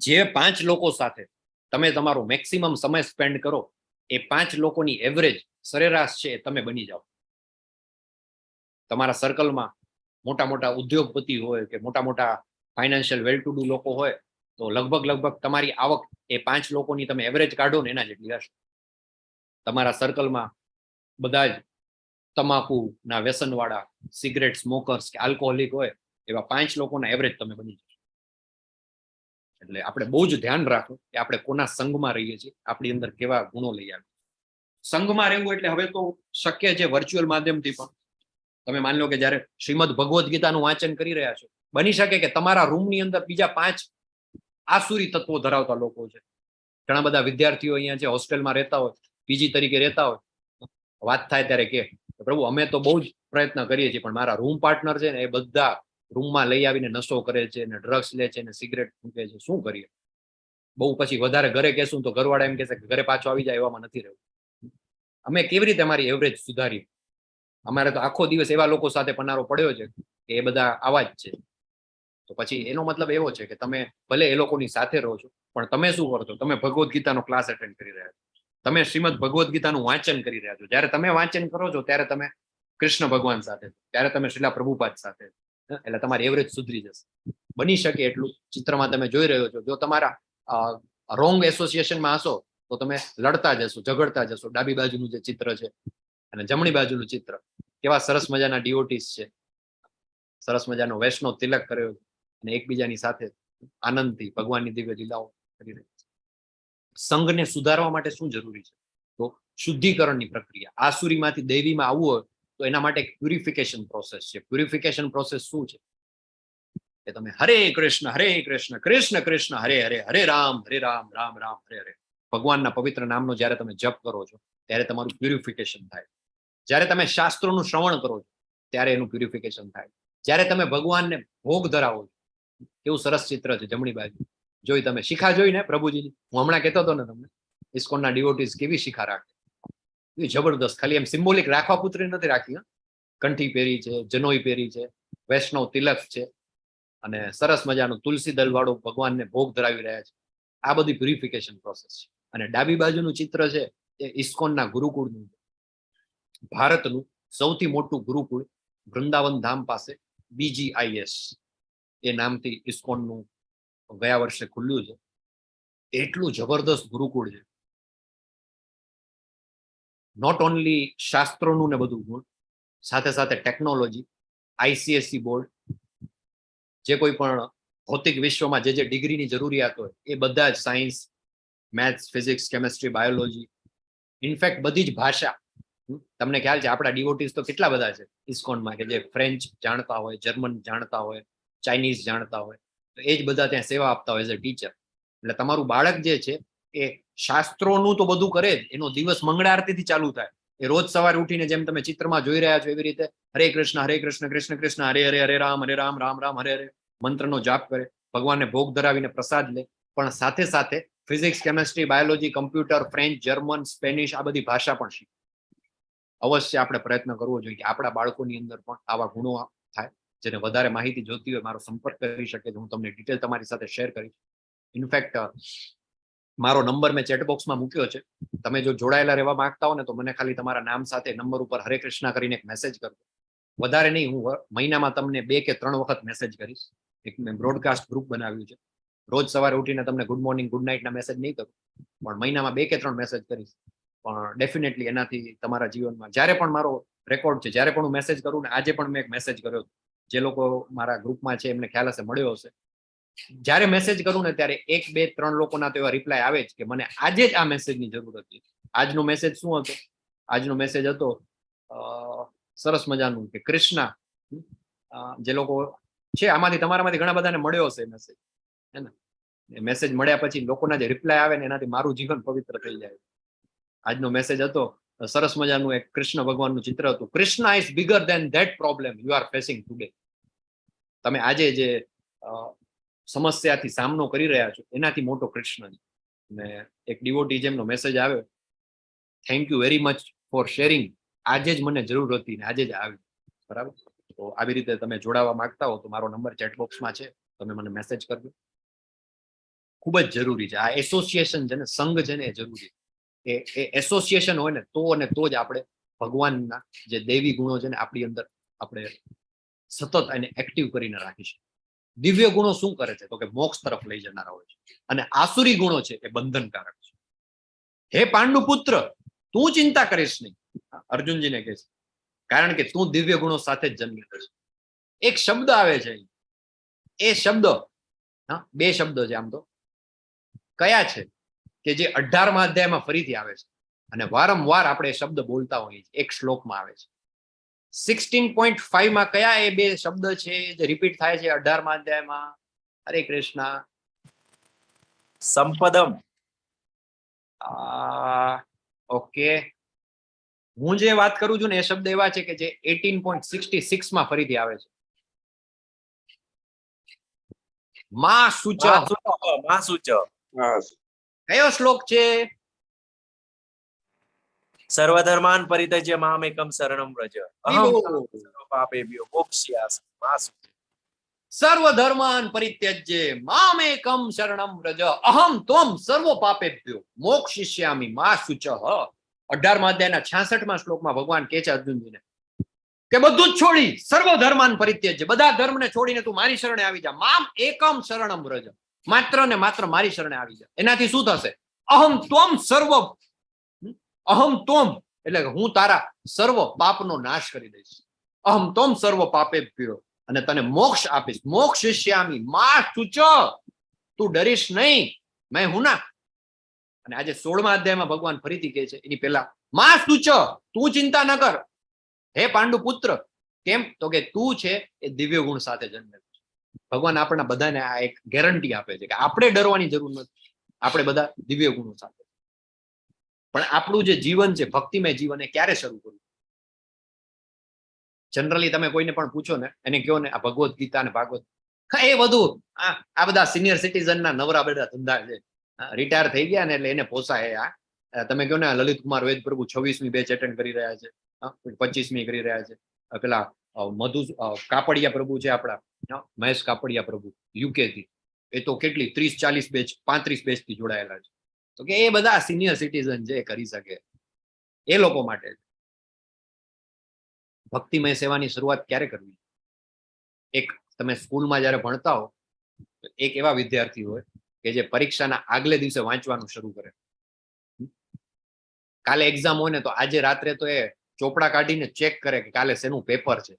જે 5 લોકો સાથે તમે તમારો મેક્સિમમ સમય સ્પેન્ડ કરો, એ 5 લોકોની એવરેજ સરેરાશ છે તમે બની જાઓ. તમારા સર્કલમાં મોટા મોટા ઉદ્યોગપતિ હોય કે મોટા મોટા ફાઇનાન્શિયલ વેલ ટુ ડુ લોકો હોય તો લગભગ તમારી આવક એ 5 લોકોની તમે એવરેજ કાઢો ને એના જેટલી હશે. તમારા સર્કલમાં બધા જ તમાકુના વ્યસનવાળા, સિગરેટ સ્મોકર્સ કે આલ્કોહોલિક હોય એવા 5 લોકોના એવરેજ તમે બની જશો. એટલે આપણે બહુ જ ધ્યાન રાખવું કે આપણે કોના સંગમાં રહીએ છીએ, આપણી અંદર કેવા ગુણો લઈ આવીએ. સંઘમાં રહેવું એટલે હવે તો શક્ય છે વર્ચ્યુઅલ માધ્યમથી પણ. તમે માની લો કે જ્યારે શ્રીમદ ભગવદ્ ગીતાનું વાંચન કરી રહ્યા છો, બની શકે કે તમારા રૂમની અંદર બીજા 5 આસુરી તત્વો ધરાવતા લોકો છે. ઘણા બધા વિદ્યાર્થીઓ અહીંયા છે, હોસ્ટેલમાં રહેતા હોય, પીજી તરીકે રહેતા હોય, વાત થાય ત્યારે કે પ્રભુ અમે તો બહુ જ પ્રયત્ન કરીએ છીએ, પણ મારા રૂમ પાર્ટનર છે ને એ બધા રૂમમાં લઈ આવીને નશો કરે છે ને ડ્રગ્સ લે છે ને સિગરેટ ફૂંકે છે, શું કરીએ? બહુ પછી વધારે ઘરે કહેશું તો ઘરવાળા એમ કહેશે કે ઘરે પાછો આવી જાય, એવામાં નથી રહેવું. અમે કેવી રીતે અમારી એવરેજ સુધારીએ? અમારે તો આખો દિવસ એવા લોકો સાથે પનારો પડ્યો છે કે એ બધા આવા જ છે. તો પછી એનો મતલબ એવો છે કે તમે ભલે એ લોકોની સાથે રહો છો, પણ તમે શું કરો છો? તમે ભગવદ્ ગીતાનો ક્લાસ એટેન્ડ કરી રહ્યા છો, તમે શ્રીમદ ભગવદ્ ગીતાનું વાંચન કરી રહ્યા છો. જ્યારે તમે વાંચન કરો છો ત્યારે તમે કૃષ્ણ ભગવાન સાથે, ત્યારે તમે શ્રીલા પ્રભુપાદ સાથે, એટલે તમારી એવરેજ સુધરી જશે. બની શકે એટલું ચિત્રમાં તમે જોઈ રહ્યો છો, જો તમારા રોંગ એસોસિએશનમાં હશો તો તમે લડતા જશો, ઝઘડતા જશો. ડાબી બાજુનું જે ચિત્ર છે અને જમણી બાજુનું ચિત્ર, કેવા સરસ મજાના ડિવોટીસ છે, સરસ મજાનો વૈષ્ણવ તિલક કર્યો અને એકબીજાની સાથે આનંદથી ભગવાનની દિવ્ય લીલાઓ કરી રહી છે. સંઘને સુધારવા માટે શું જરૂરી છે? તો શુદ્ધિકરણની પ્રક્રિયા. આસુરીમાંથી દૈવીમાં આવવું હોય તો એના માટે એક પ્યુરિફિકેશન પ્રોસેસ છે. પ્યુરિફિકેશન પ્રોસેસ શું છે? કે તમે હરે કૃષ્ણ કૃષ્ણ કૃષ્ણ હરે હરે, હરે રામ રામ રામ હરે હરે, ભગવાનના પવિત્ર નામનો જ્યારે તમે જપ કરો છો ત્યારે તમારું પ્યુરિફિકેશન થાય. જ્યારે તમે શાસ્ત્રોનું શ્રવણ કરો છો ત્યારે એનું પ્યુરિફિકેશન થાય. જ્યારે તમે ભગવાનને ભોગ ધરાવો છો, કેવું સરસ ચિત્ર છે જમણી બાજુ, જોઈ તમે શિખા જોઈ ને પ્રભુજીની? હું હમણાં કહેતો હતો ને તમને, ઇસ્કોનના ડિવોટીઝ કેવી શિખા રાખે, એ જબરદસ્ત. ખાલી એમ સિમ્બોલિક રાખવા પુત્રી નથી રાખી, કંઠી પહેરી છે, જનોઈ પહેરી છે, વૈષ્ણવ તિલક છે અને સરસ મજાનું તુલસી દલ વાળું ભગવાનને ભોગ ધરાવી રહ્યા છે. આ બધી પ્યુરિફિકેશન પ્રોસેસ છે. અને ડાબી બાજુનું ચિત્ર છે એ ઇસ્કોનના ગુરુકુળનું, ભારતનું સૌથી મોટું ગુરુકુળ વૃંદાવન ધામ પાસે BGIS એ નામથી ઇસ્કોનનું ગયા વર્ષે ખુલ્યું છે. એટલું જબરદસ્ત ગુરુકુળ છે. નોટ ઓનલી શાસ્ત્રોનું ને બધું ગુણ, સાથે સાથે ટેકનોલોજી, ICSE બોર્ડ, જે કોઈ પણ ભૌતિક વિશ્વમાં જે ડિગ્રીની જરૂરિયાત હોય એ બધા જ, science, maths, physics, chemistry, biology, in fact બધી જ ભાષા. તમને ખ્યાલ છે આપણા ડિવોટીઝ તો કેટલા બધા છે ઇસ્કોનમાં કે જે ફ્રેન્ચ જાણતા હોય, જર્મન જાણતા હોય, ચાઇનીઝ જાણતા હોય, તો એ જ બધા ત્યાં સેવા આપતા હોય એઝ અ ટીચર. એટલે તમારું બાળક જે છે એ શાસ્ત્રોનું તો બધું કરે જ, એનો દિવસ મંગળા આરતીથી ચાલુ થાય. એ રોજ સવારે ઉઠીને જેમ તમે ચિત્રમાં જોઈ રહ્યા છો એવી રીતે હરે કૃષ્ણ કૃષ્ણ કૃષ્ણ હરે હરે, હરે રામ રામ રામ હરે હરે મંત્રનો જાપ કરે, ભગવાનને ભોગ ધરાવીને પ્રસાદ લે, પણ સાથે સાથે physics, chemistry, biology, computer, French, German, Spanish આ બધી ભાષા પણ શીખે. અવશ્ય આપણે પ્રયત્ન કરવો જોઈએ કે આપણા બાળકોની અંદર પણ આવા ગુણો થાય. જેને વધારે માહિતી જોતી હોય મારો સંપર્ક કરી શકે, હું તમને ડિટેલ તમારી સાથે શેર કરીશ. ઇનફેક્ટ મારો નંબર મેં ચેટબોક્સમાં મૂક્યો છે. તમે જો જોડાયેલા રહેવા માંગતા હો ને તો મને ખાલી તમારા નામ સાથે નંબર ઉપર હરે કૃષ્ણ કરીને એક મેસેજ કરજો. વધારે નહીં, હું મહિનામાં તમને 2 કે 3 વખત મેસેજ કરીશ. એક મેં બ્રોડકાસ્ટ ગ્રુપ બનાવ્યું છે. રોજ સવારે ઉઠીને તમને ગુડ મોર્નિંગ, ગુડ નાઇટના મેસેજ નહીં કરું, પણ મહિનામાં 2 કે 3 મેસેજ કરીશ. પણ ડેફિનેટલી એનાથી તમારા જીવનમાં જ્યારે પણ મારો રેકોર્ડ છે, જ્યારે પણ હું મેસેજ કરું ને, આજે પણ મેં એક મેસેજ કર્યો, જે લોકો મારા ગ્રુપમાં છે એમને ખ્યાલ હશે, મળ્યો હશે. જ્યારે મેસેજ કરું ને ત્યારે 1, 2, 3 લોકોના તો એવા રિપ્લાય આવે જ કે મને આજે જ આ મેસેજની જરૂર હતી. આજનો મેસેજ શું હતો? આજનો મેસેજ હતો સરસ મજાનું કે કૃષ્ણ, જે લોકો છે આમાંથી તમારામાંથી ઘણા બધાને મળ્યો હશે મેસેજ, હે ને? મેસેજ મળ્યા પછી લોકોના જે રિપ્લાય આવે ને એનાથી મારું જીવન પવિત્ર થઈ જાય. આજનો મેસેજ હતો સરસ મજાનું, એક કૃષ્ણ ભગવાનનું ચિત્ર હતું. Krishna is bigger than that problem you are facing today. તમે આજે જે સમસ્યાથી સામનો કરી રહ્યા છો એનાથી મોટો કૃષ્ણ છે. અને એક ડિવોટી જેમનો મેસેજ આવ્યો, thank you very much for sharing, આજે જ મને જરૂર હતી ને આજે જ આવી. બરાબર. તો આવી રીતે તમે જોડાવા માંગતા હો તો મારો નંબર ચેટબોક્સમાં છે, તમે મને મેસેજ કરજો. ખૂબ જ જરૂરી છે આ એસોસિએશન છે ને, સંઘ છે ને, એ જરૂરી છે. એ એસોસિએશન હોય ને તો અને તો જ આપણે ભગવાનના જે દૈવી ગુણો છે ને આપણી અંદર આપણે સતત એને એક્ટિવ કરીને રાખીશું. દિવ્ય ગુણો શું કરે છે તો કે મોક્ષ તરફ લઈ જનારા હોય છે, અને આસુરી ગુણો છે એ બંધનકારક છે. હે પાંડુ પુત્ર, તું ચિંતા કરીશ નહીં, અર્જુનજીને કહે છે, કારણ કે તું દિવ્ય ગુણો સાથે જ જન્મેલો છે. એક શબ્દ આવે છે, એ શબ્દ, હા, 2 શબ્દો છે આમ તો, કયા છે કે જે 18મા અધ્યાયમાં ફરીથી આવે છે અને વારંવાર આપણે એ શબ્દ બોલતા હોઈએ છીએ, એક શ્લોકમાં આવે છે. 16.5 માં કયા એ 2 શબ્દ છે જે રિપીટ થાય છે 18મા અધ્યાયમાં? હરે કૃષ્ણ. સંપદમ. ઓકે, હું જે વાત કરું છું ને એ શબ્દ એવા છે કે જે 18.66 માં ફરીથી આવે છે. મા સૂચ. કયો શ્લોક છે? સર્વધર્માન પરિત્યજ્ય મામેકમ શરણમ વ્રજ અહમ સર્વ પાપેભ્યો મોક્ષ્યામિ મા શુચ. સર્વધર્માન પરિત્યજ્ય મામેકમ શરણમ વ્રજ અહમ ત્વમ સર્વ પાપેભ્યો મોક્ષિષ્યામિ મા શુચ. 18મા અધ્યાયના 66મા શ્લોકમાં ભગવાન કહે છે અર્જુનજીને કે બધું જ છોડી, સર્વ ધર્માન પરિત્યજ્ય, બધા ધર્મને છોડીને તું મારી શરણે આવી જા. મામ એકમ શરણમ વ્રજ, માત્ર ને માત્ર મારી શરણે આવી જા. એનાથી શું થશે? અહમ ત્વમ સર્વ, અહમ ત્વમ એટલે હું તારા સર્વ પાપનો નાશ કરી દઈશ. અહમ ત્વમ સર્વ પાપેભ્યો, અને તને મોક્ષ આપીશ. મોક્ષિષ્યામિ મા શુચ, તું ડરીશ નહીં, મેં હું ના. અને આજે 16મા અધ્યાયમાં ભગવાન ફરીથી કહે છે એની પહેલા, મા શુચ, તું ચિંતા ન કર હે પાંડુ પુત્ર. કેમ? તો કે તું છે એ દિવ્ય ગુણ સાથે જન્મેલો છે. ભગવાન આપણને બધાને આ એક ગેરંટી આપે છે કે આપણે ડરવાની જરૂર નથી, આપણે બધા દિવ્ય ગુણો સાથે. પણ આપણું જે જીવન છે, ભક્તિમય જીવન, એ ક્યારે શરૂ કરવું? જનરલી તમે કોઈને પણ પૂછો ને, એને કહો ને આ ભગવદ્ ગીતા ને ભાગવત, એ બધું આ બધા સિનિયર સિટીઝન ના નવરા બધા ધંધા છે, રિટાયર થઈ ગયા ને એટલે એને પોસાય. તમે કહો ને લલિત કુમાર વેદ પ્રભુ 26મી બેચ એટેન્ડ કરી રહ્યા છે, 25મી કરી રહ્યા છે. પેલા મધુ કાપડિયા પ્રભુ છે આપણા, મહેશ કાપડિયા પ્રભુ યુકે થી, એ તો કેટલી 30-40 બેચ 35 બેચ થી જોડાયેલા છે. તો કે એ બધા સિનિયર સિટીઝન છે, કરી શકે. એ લોકો માટે ભક્તિમય સેવાની શરૂઆત ક્યારે કરવી? એક તમે સ્કૂલમાં જયારે ભણતા હો, એક એવા વિદ્યાર્થી હોય કે જે પરીક્ષાના આગલે દિવસે વાંચવાનું શરૂ કરે. કાલે એક્ઝામ હોય ને તો આજે રાત્રે તો એ ચોપડા કાઢીને ચેક કરે કે કાલે શેનું પેપર છે,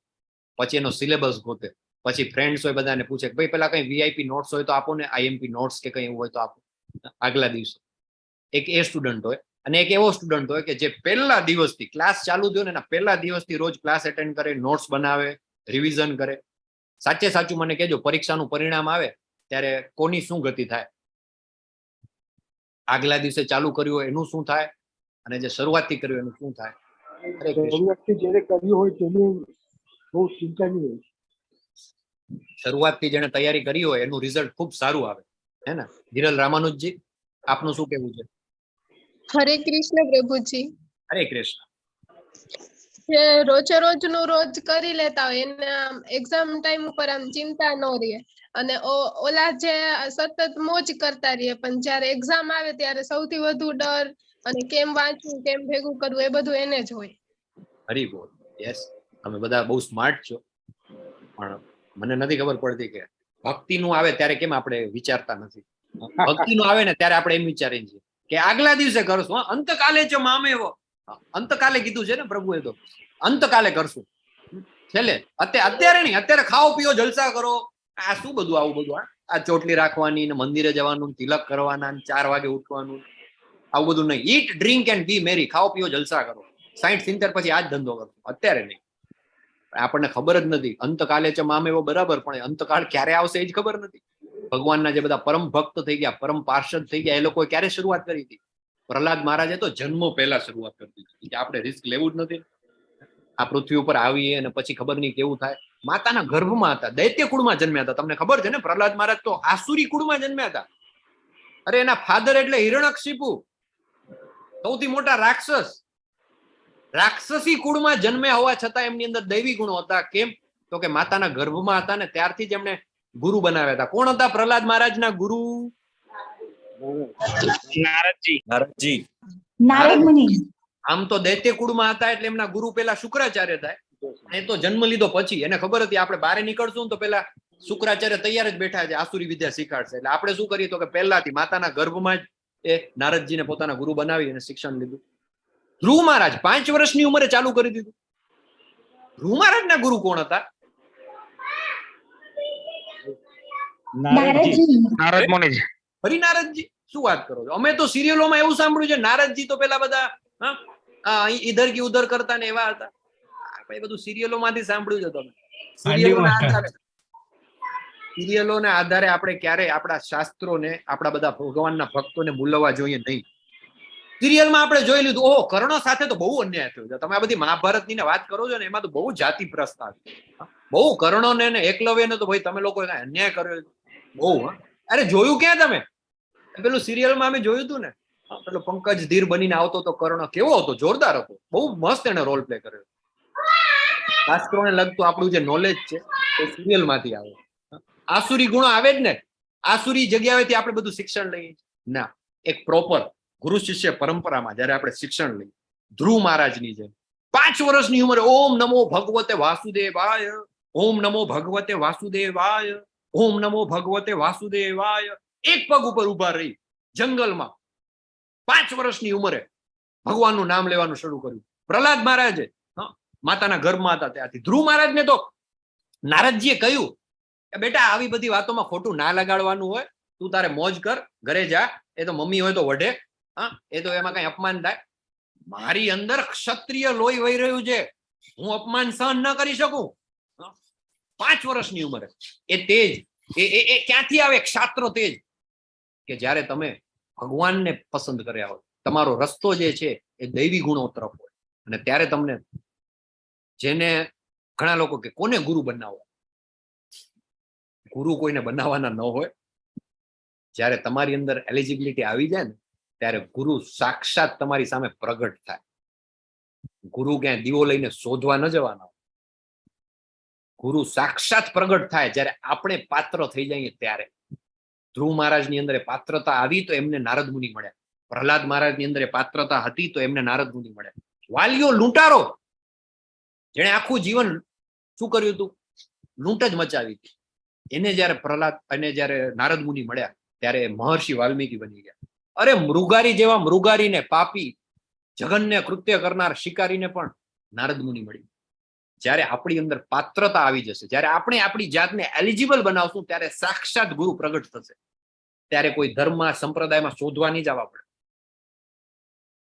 પછી એનો સિલેબસ ગોતે, પછી ફ્રેન્ડ્સ હોય બધાને પૂછે કે ભાઈ પેલા કઈ વીઆઈપી નોટ્સ હોય તો આપો ને, આઈએમપી નોટ્સ કે કઈ એવું હોય તો આપો આગલા દિવસે. એક એ સ્ટુડન્ટ હોય, અને એક એવો સ્ટુડન્ટ હોય કે જે પહેલા દિવસથી ક્લાસ ચાલુ થયો ને એના પહેલા દિવસથી રોજ ક્લાસ એટેન્ડ કરે, નોટ્સ બનાવે, રિવિઝન કરે. સાચે સાચું મને કહેજો, પરીક્ષાનું પરિણામ આવે ત્યારે કોની શું ગતિ થાય? આગલા દિવસે ચાલુ કર્યું હોય એનું શું થાય, અને જે શરૂઆતથી કર્યું એનું શું થાય? શરૂઆતથી જેને તૈયારી કરી હોય એનું રિઝલ્ટ ખૂબ સારું આવે, હે ને? ધીરલ રામાનુજજી, આપનું શું કહેવું છે? હરે કૃષ્ણ પ્રભુજી. હરે કૃષ્ણ. જે રોજે રોજ નું રોજ કરી લેતા હોય એને એક્ઝામ ટાઈમ ઉપર આમ ચિંતા ન રહે, અને ઓલા જે સતત મોજ કરતા રહીએ, પણ જયારે એક્ઝામ આવે ત્યારે સૌથી વધુ ડર અને કેમ વાંચવું, કેમ ભેગું કરવું, એ બધું એને જ હોય. હરી બોલ. યસ, તમે બધા બહુ સ્માર્ટ છો, પણ મને નથી ખબર પડતી કે ભક્તિનું આવે ત્યારે કેમ આપણે વિચારતા નથી. ભક્તિનું આવે ને ત્યારે આપણે એમ વિચારીએ છીએ કે આગલા દિવસે કરશું, અંતકાલે જ મામેવો. અંતકાલે કીધું છે ને પ્રભુએ, તો અંતકાલે કરશું. છેલ્લે અત્યારે નહીં, અત્યારે ખાઓ પીઓ જલસા કરો. આ શું બધું આવું બધું? આ ચોટલી રાખવાની ને મંદિરે જવાનું, તિલક કરવાના, 4 વાગે ઉઠવાનું, આવું બધું નહીં. ઈટ ડ્રિંક એન્ડ બી મેરી, ખાઓ પીઓ જલસા કરો. 60-70 પછી આ જ ધંધો કરશો, અત્યારે નહીં. આપણને ખબર જ નથી. અંતકાલે ચ મામેવો બરાબર, પણ અંતકાળ ક્યારે આવશે એ જ ખબર નથી. ભગવાનના જે બધા પરમ ભક્ત થઈ ગયા, પરમ પાર્ષદ થઈ ગયા, એ લોકોએ ક્યારે શરૂઆત કરી હતી? પ્રહલાદ મહારાજે તો જન્મો પહેલા શરૂઆત કરી હતી કે આપણે રિસ્ક લેવું જ નથી. આ પૃથ્વી ઉપર આવીએ અને પછી ખબર નહીં કેવું થાય. માતાના ગર્ભમાં હતા, દૈત્ય કુળમાં જન્મ્યા હતા. તમને ખબર છે ને, પ્રહલાદ મહારાજ તો આસુરી કુળમાં જન્મ્યા હતા. અરે એના ફાધર એટલે હિરણ્યકશિપુ, સૌથી મોટા રાક્ષસ. રાક્ષસી કુળમાં જન્મ્યા હોવા છતાં એમની અંદર દૈવી ગુણો હતા. કેમ? તો કે માતાના ગર્ભમાં હતા ને ત્યારથી જ એમને ગુરુ બનાવ્યા હતા. કોણ હતા પ્રહલાદ મહારાજના ગુરુ? નારદજી. નારદ મુનિ. આમ તો દૈત્ય કુળમાં હતા એટલે એમના ગુરુ પેલા શુક્રાચાર્ય થાય. એ તો જન્મ લીધો પછી એને ખબર હતી આપણે બહાર નીકળશું તો પેલા શુક્રાચાર્ય તૈયાર જ બેઠા છે, આસુરી વિદ્યા શીખાડશે. એટલે આપણે શું કરીએ તો કે પહેલાથી માતાના ગર્ભમાં જ એ નારદજીને પોતાના ગુરુ બનાવી અને શિક્ષણ લીધું. ધ્રુવ મહારાજ 5 વર્ષની ઉંમરે ચાલુ કરી દીધું. ધ્રુવ મહારાજના ગુરુ કોણ હતા? નારદજી. નારદ મુનિજી. ફરી નારદજી? શું વાત કરો છો? અમે તો સિરિયલોમાં એવું સાંભળ્યું છે નારદજી તો પેલા બધા ઈધર કી ઉધર કરતા ને એવા હતા. આપણે બધું સિરિયલોમાંથી સાંભળ્યું છે. તમે સિરિયલોના આધારે આપણે ક્યારે આપણા શાસ્ત્રોને, આપણા બધા ભગવાનના ભક્તોને ભૂલવા જોઈએ નહીં. સિરિયલમાં આપણે જોઈ લીધું, ઓહો કર્ણ સાથે તો બહુ અન્યાય થયો છે. તમે આ બધી મહાભારતની વાત કરો છો ને, એમાં તો બહુ જાતિ પ્રસ્તાવ, બહુ કર્ણને ને એકલવ્યને તો ભાઈ તમે લોકો અન્યાય કર્યો બહુ. અરે જોયું ક્યાં તમે? પેલું સિરિયલમાં અમે જોયું હતું ને, પેલો પંકજ ધીર બનીને આવતો તો કર્ણ કેવો હતો, જોરદાર હતો, બહુ મસ્ત એને રોલ પ્લે કર્યો. શાસ્ત્રોને લગતું આપણું જે નોલેજ છે એ સિરિયલ માંથી આવે. આસુરી ગુણો આવે જ ને, આસુરી જગ્યાએથી આપણે બધું શિક્ષણ લઈએ ના. એક પ્રોપર ગુરુ શિષ્ય પરંપરામાં જયારે આપણે શિક્ષણ લઈએ, ધ્રુવ મહારાજની જેમ 5 વર્ષની ઉંમરે ઓમ નમો ભગવતે વાસુદેવાય, ઓમ નમો ભગવતે વાસુદેવાય, ઓમ નમો ભગવતે વાસુદેવાય, એક પગ ઉપર ઉભા રહી જંગલમાં 5 વર્ષની ઉંમરે ભગવાનનું નામ લેવાનું શરૂ કર્યું. પ્રહલાદ મહારાજે માતાના ગર્ભમાં હતા ત્યાંથી ધ્રુવ મહારાજને તો નારદજીએ કહ્યું કે બેટા આવી બધી વાતોમાં ખોટું ના લગાડવાનું હોય, તું તારે મોજ કર, ઘરે જા, એ તો મમ્મી હોય તો વઢે, એ તો એમાં કઈ અપમાન થાય. મારી અંદર ક્ષત્રિય લોહી વહી રહ્યું છે, હું અપમાન સહન ન કરી શકું. 5 વર્ષની ઉંમરે એ તેજ, એ ક્યાંથી આવે? ક્ષાત્ર તેજ. કે જ્યારે તમે ભગવાનને પસંદ કર્યા હોય, તમારો રસ્તો જે છે એ દૈવી ગુણો તરફ હોય, અને ત્યારે તમને, જેને ઘણા લોકો કે કોને ગુરુ બનાવો, ગુરુ કોઈને બનાવવાના ન હોય. જ્યારે તમારી અંદર એલિજિબિલિટી આવી જાય ને, ત્યારે ગુરુ સાક્ષાત તમારી સામે પ્રગટ થાય. ગુરુ ક્યાંય દીવો લઈને શોધવા ન જવાના, ગુરુ સાક્ષાત પ્રગટ થાય જ્યારે આપણે પાત્ર થઈ જઈએ ત્યારે. ધ્રુવ મહારાજની અંદર પાત્રતા આવી તો એમને નારદ મુનિ મળ્યા. પ્રહલાદ મહારાજની અંદર પાત્રતા હતી તો એમને નારદ મુનિ મળ્યા. વાલિયો લૂંટારો, જેને આખું જીવન શું કર્યું હતું? લૂંટ જ મચાવી હતી. એને જયારે પ્રહલાદ અને જયારે નારદ મુનિ મળ્યા ત્યારે મહર્ષિ વાલ્મીકી બની ગયા. અરે મૃગારી જેવા મૃગારીને, પાપી જગનને કૃત્ય કરનાર શિકારીને પણ નારદ મુનિ મળી. જ્યારે આપણી અંદર પાત્રતા આવી જશે, જ્યારે આપણે આપણી જાતને એલિજિબલ બનાવશું, ત્યારે સાક્ષાત ગુરુ પ્રગટ થશે. ત્યારે કોઈ ધર્મમાં, સંપ્રદાયમાં શોધવા નહીં જવા પડે.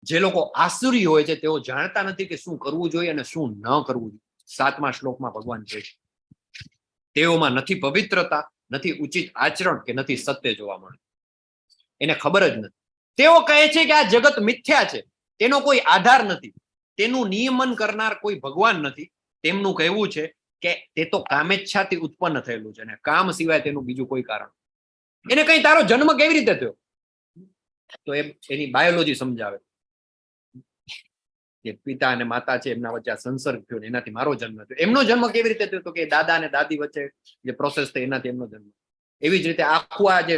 જે લોકો આસુરી હોય છે તેઓ જાણતા નથી કે શું કરવું જોઈએ અને શું ન કરવું જોઈએ. 7મા શ્લોકમાં ભગવાન કહે છે તેઓમાં નથી પવિત્રતા, નથી ઉચિત આચરણ કે નથી સત્ય જોવા મળે. એને ખબર જ નથી. તેઓ કહે છે કે આ જગત મિથ્યા છે, તેનો કોઈ આધાર નથી, તેનું નિયમન કરનાર કોઈ ભગવાન નથી. તેમનું કહેવું છે કે તે તો કામેચ્છાથી ઉત્પન્ન થયેલું છે અને કામ સિવાય તેનું બીજું કોઈ કારણ. એને કઈ તારો જન્મ કેવી રીતે થયો? તો એની બાયોલોજી સમજાવે કે પિતા અને માતા છે એમના વચ્ચે આ સંસર્ગ થયો, એનાથી મારો જન્મ થયો. એમનો જન્મ કેવી રીતે થયો? તો કે દાદા અને દાદી વચ્ચે જે પ્રોસેસ થઈ એનાથી એમનો જન્મ. એવી જ રીતે આખું આ જે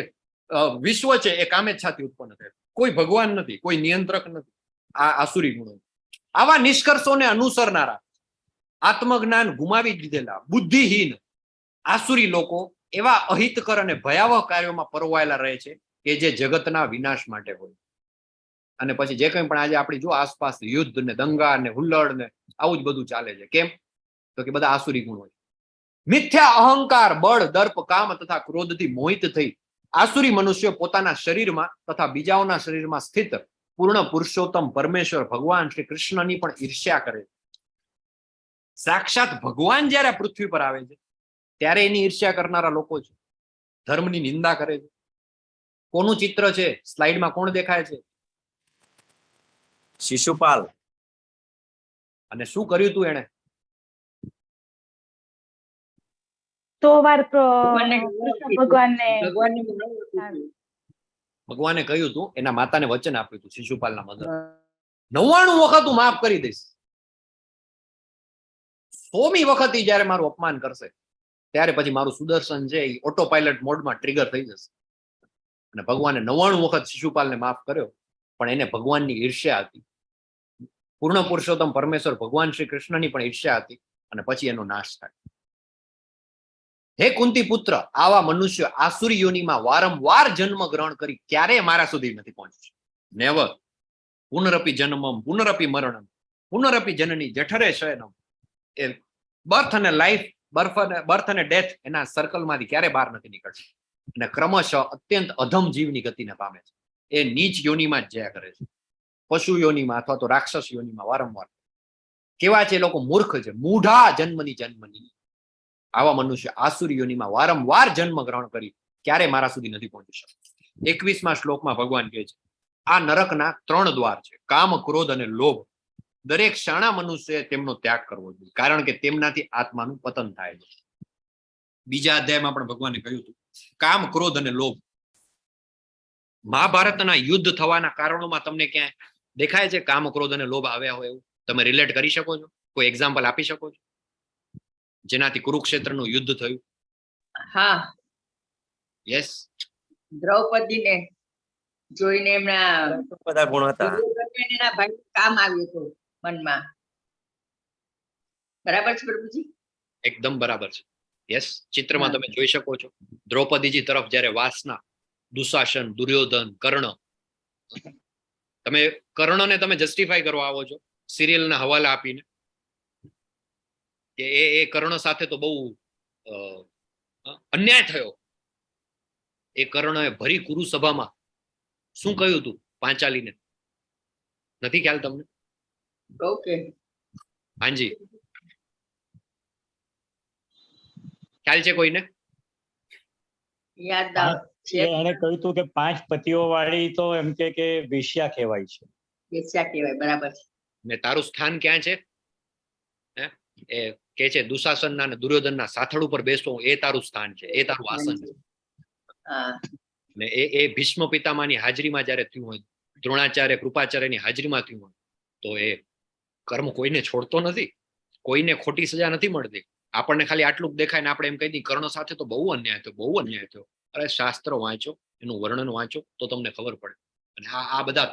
વિશ્વ છે એ કામેચ્છાથી ઉત્પન્ન થયું. કોઈ ભગવાન નથી, કોઈ નિયંત્રક નથી. આ આસુરી ગુણો. આવા નિષ્કર્ષોને અનુસરનારા, આત્મજ્ઞાન ગુમાવી દીધેલા, બુદ્ધિહીન આસુરી લોકો એવા અહિતકર અને ભયાવહ કાર્યોમાં પરોવાયેલા રહે છે કે જે જગતના વિનાશ માટે હોય. અને પછી જે કંઈ પણ આજે આપણી જો આસપાસ યુદ્ધ ને દંગા ને હુલ્લડ ને આવું જ બધું ચાલે છે, કેમ? તો કે બધા આસુરી ગુણ હોય. મિથ્યા અહંકાર, બળ, દર્પ, કામ તથા ક્રોધથી મોહિત થઈ આસુરી મનુષ્યો પોતાના શરીરમાં તથા બીજાઓના શરીરમાં સ્થિત પૂર્ણ પુરુષોત્તમ પરમેશ્વર ભગવાન શ્રી કૃષ્ણની પણ ઈર્ષ્યા કરે છે. સાક્ષાત ભગવાન જયારે પૃથ્વી પર આવે છે ત્યારે એની ઈર્ષ્યા કરનારા લોકો છે, ધર્મની નિંદા કરે છે. કોનું ચિત્ર છે સ્લાઇડમાં? કોણ દેખાય છે? શિશુપાલ. અને શું કર્યું તું એને? 100 વાર ભગવાને કહ્યું હતું, એના માતાને વચન આપ્યું હતું, શિશુપાલના મધર, 99 વખત હું માફ કરી દઈશ. 100મી વખત જયારે મારું અપમાન કરશે ત્યારે પછી મારું સુદર્શન છે એ ઓટો પાયલટ મોડમાં ટ્રિગર થઈ જશે. અને ભગવાને 99 વખત શિશુપાલને માફ કર્યો, પણ એને ભગવાનની ઈર્ષ્યા હતી. પૂર્ણ પુરુષોત્તમ પરમેશ્વર ભગવાન શ્રી કૃષ્ણની પણ ઈર્ષ્યા હતી અને પછી એનો નાશ થાય. હે કુંતી પુત્ર, આવા મનુષ્ય આસુરી યોનિમાં વારંવાર જન્મ ગ્રહણ કરી ક્યારેય મારા સુધી નથી પહોંચ્યું. નેવર. પુનરપી જન્મમ પુનરપી મરણમ પુનરપી જનની જઠરે શયનમ. એ બર્થ અને લાઈફ, બર્થ અને ડેથ એના સર્કલમાંથી ક્યારે બહાર નથી નીકળશે અને ક્રમશઃ અત્યંત અધમ જીવની ગતિને પામે છે. એ નીચ યોનિમાં જ જયા કરે છે, પશુ યોનિમાં અથવા તો રાક્ષસ યોનિમાં વારંવાર. કેવા છે એ લોકો? મૂર્ખ છે, મૂઢા જન્મની. આવા મનુષ્ય આસુરી યોનિમાં વારંવાર જન્મ ગ્રહણ કરી ક્યારે મારા સુધી નથી પહોંચી શકતા. 21મા શ્લોકમાં ભગવાન કહે છે આ નરકના 3 દ્વાર છે, કામ, ક્રોધ અને લોભ. દરેક શાણા મનુષ્યએ તેમનો ત્યાગ કરવો જોઈએ, કારણ કે તેમનાથી આત્માનું પતન થાય છે. બીજા અધ્યાયમાં પણ ભગવાને કહ્યું હતું કામ, ક્રોધ અને લોભ. મહાભારતના યુદ્ધ થવાના કારણોમાં તમને ક્યાંય દેખાય છે કામ, ક્રોધ અને લોભ આવ્યા હોય એવું? તમે રિલેટ કરી શકો છો? કોઈ એક્ઝામ્પલ આપી શકો છો જેનાથી કુરુક્ષેત્રનું યુદ્ધ થયું? હા, યસ. દ્રૌપદીને જોઈને એમના બધા ગુણ હતા. એના ભાઈ કામ આવ્યું હતું મનમાં. બરાબર છે પ્રભુજી? એકદમ બરાબર છે. યસ, ચિત્રમાં તમે જોઈ શકો છો દ્રૌપદીજી તરફ જ્યારે વાસના, દુશાસન, દુર્યોધન, કર્ણ, કર્ણને તમે જસ્ટિફાઈ કરવા આવો છો સિરિયલના હવાલા આપીને કે એ કર્ણ સાથે તો બહુ અન્યાય થયો. એ કર્ણએ ભરી કુરુ સભામાં શું કહ્યું હતું પાંચાલીને? નથી ખ્યાલ તમને? ઓકે, હાજી, ખ્યાલ છે કોઈને? યાદ એને કહ્યું હતું કે 5 પતિઓ વાળી તો એમ કે વેશ્યા કહેવાય છે. વેશ્યા કહેવાય. બરાબર છે. ને તારું સ્થાન ક્યાં છે? એ કે છે દુશાસનના અને દુર્યોધનના સાથળ ઉપર બેસવો એ તારું સ્થાન છે, એ તારું આસન છે. ને એ ભીષ્મ પિતામહની હાજરીમાં જ્યારે થયું હોય, દ્રોણાચાર્ય, કૃપાચાર્યની હાજરીમાં થયું હોય, તો એ કર્મ કોઈને છોડતો નથી, કોઈને ખોટી સજા નથી મળતી. આપણને ખાલી આટલું દેખાય ને આપણે એમ કહી દઈએ કર્ણ સાથે તો બહુ અન્યાય થયો, બહુ અન્યાય થયો. અરે શાસ્ત્ર વાંચો, એનું વર્ણન વાંચો તો તમને ખબર પડે. અને આ બધા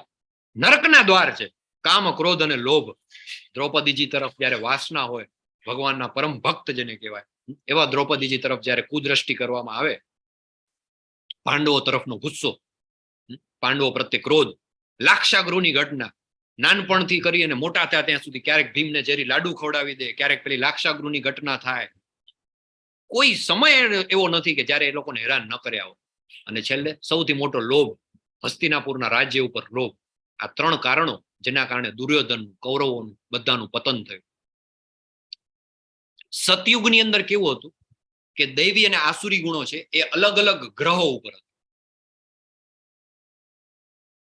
નરકના દ્વાર છે, કામ, ક્રોધ અને લોભ. દ્રૌપદીજી તરફ જયારે વાસના હોય, ભગવાનના પરમ ભક્ત જેને કહેવાય, એવા દ્રૌપદીજી તરફ જયારે કુદ્રષ્ટિ કરવામાં આવે, પાંડવો તરફનો ગુસ્સો, પાંડવો પ્રત્યે ક્રોધ, લાક્ષાગૃહની ઘટના, નાનપણથી કરી અને મોટા થયા ત્યાં સુધી ક્યારેક ભીમને ઝેરી લાડુ ખવડાવી દે, ક્યારેક પેલી લાક્ષાગૃહની ઘટના થાય. કોઈ સમય એવો નથી કે જ્યારે એ લોકોને હેરાન ન કર્યા હોય. અને છેલ્લે સૌથી મોટો લોભ, હસ્તિનાપુરના રાજ્ય ઉપર લોભ. આ 3 કારણો જેના કારણે દુર્યોધન, કૌરવોનું બધાનું પતન થયું. સતયુગની અંદર કેવું હતું કે દૈવી અને આસુરી ગુણો છે એ અલગ અલગ ગ્રહો ઉપર હતા.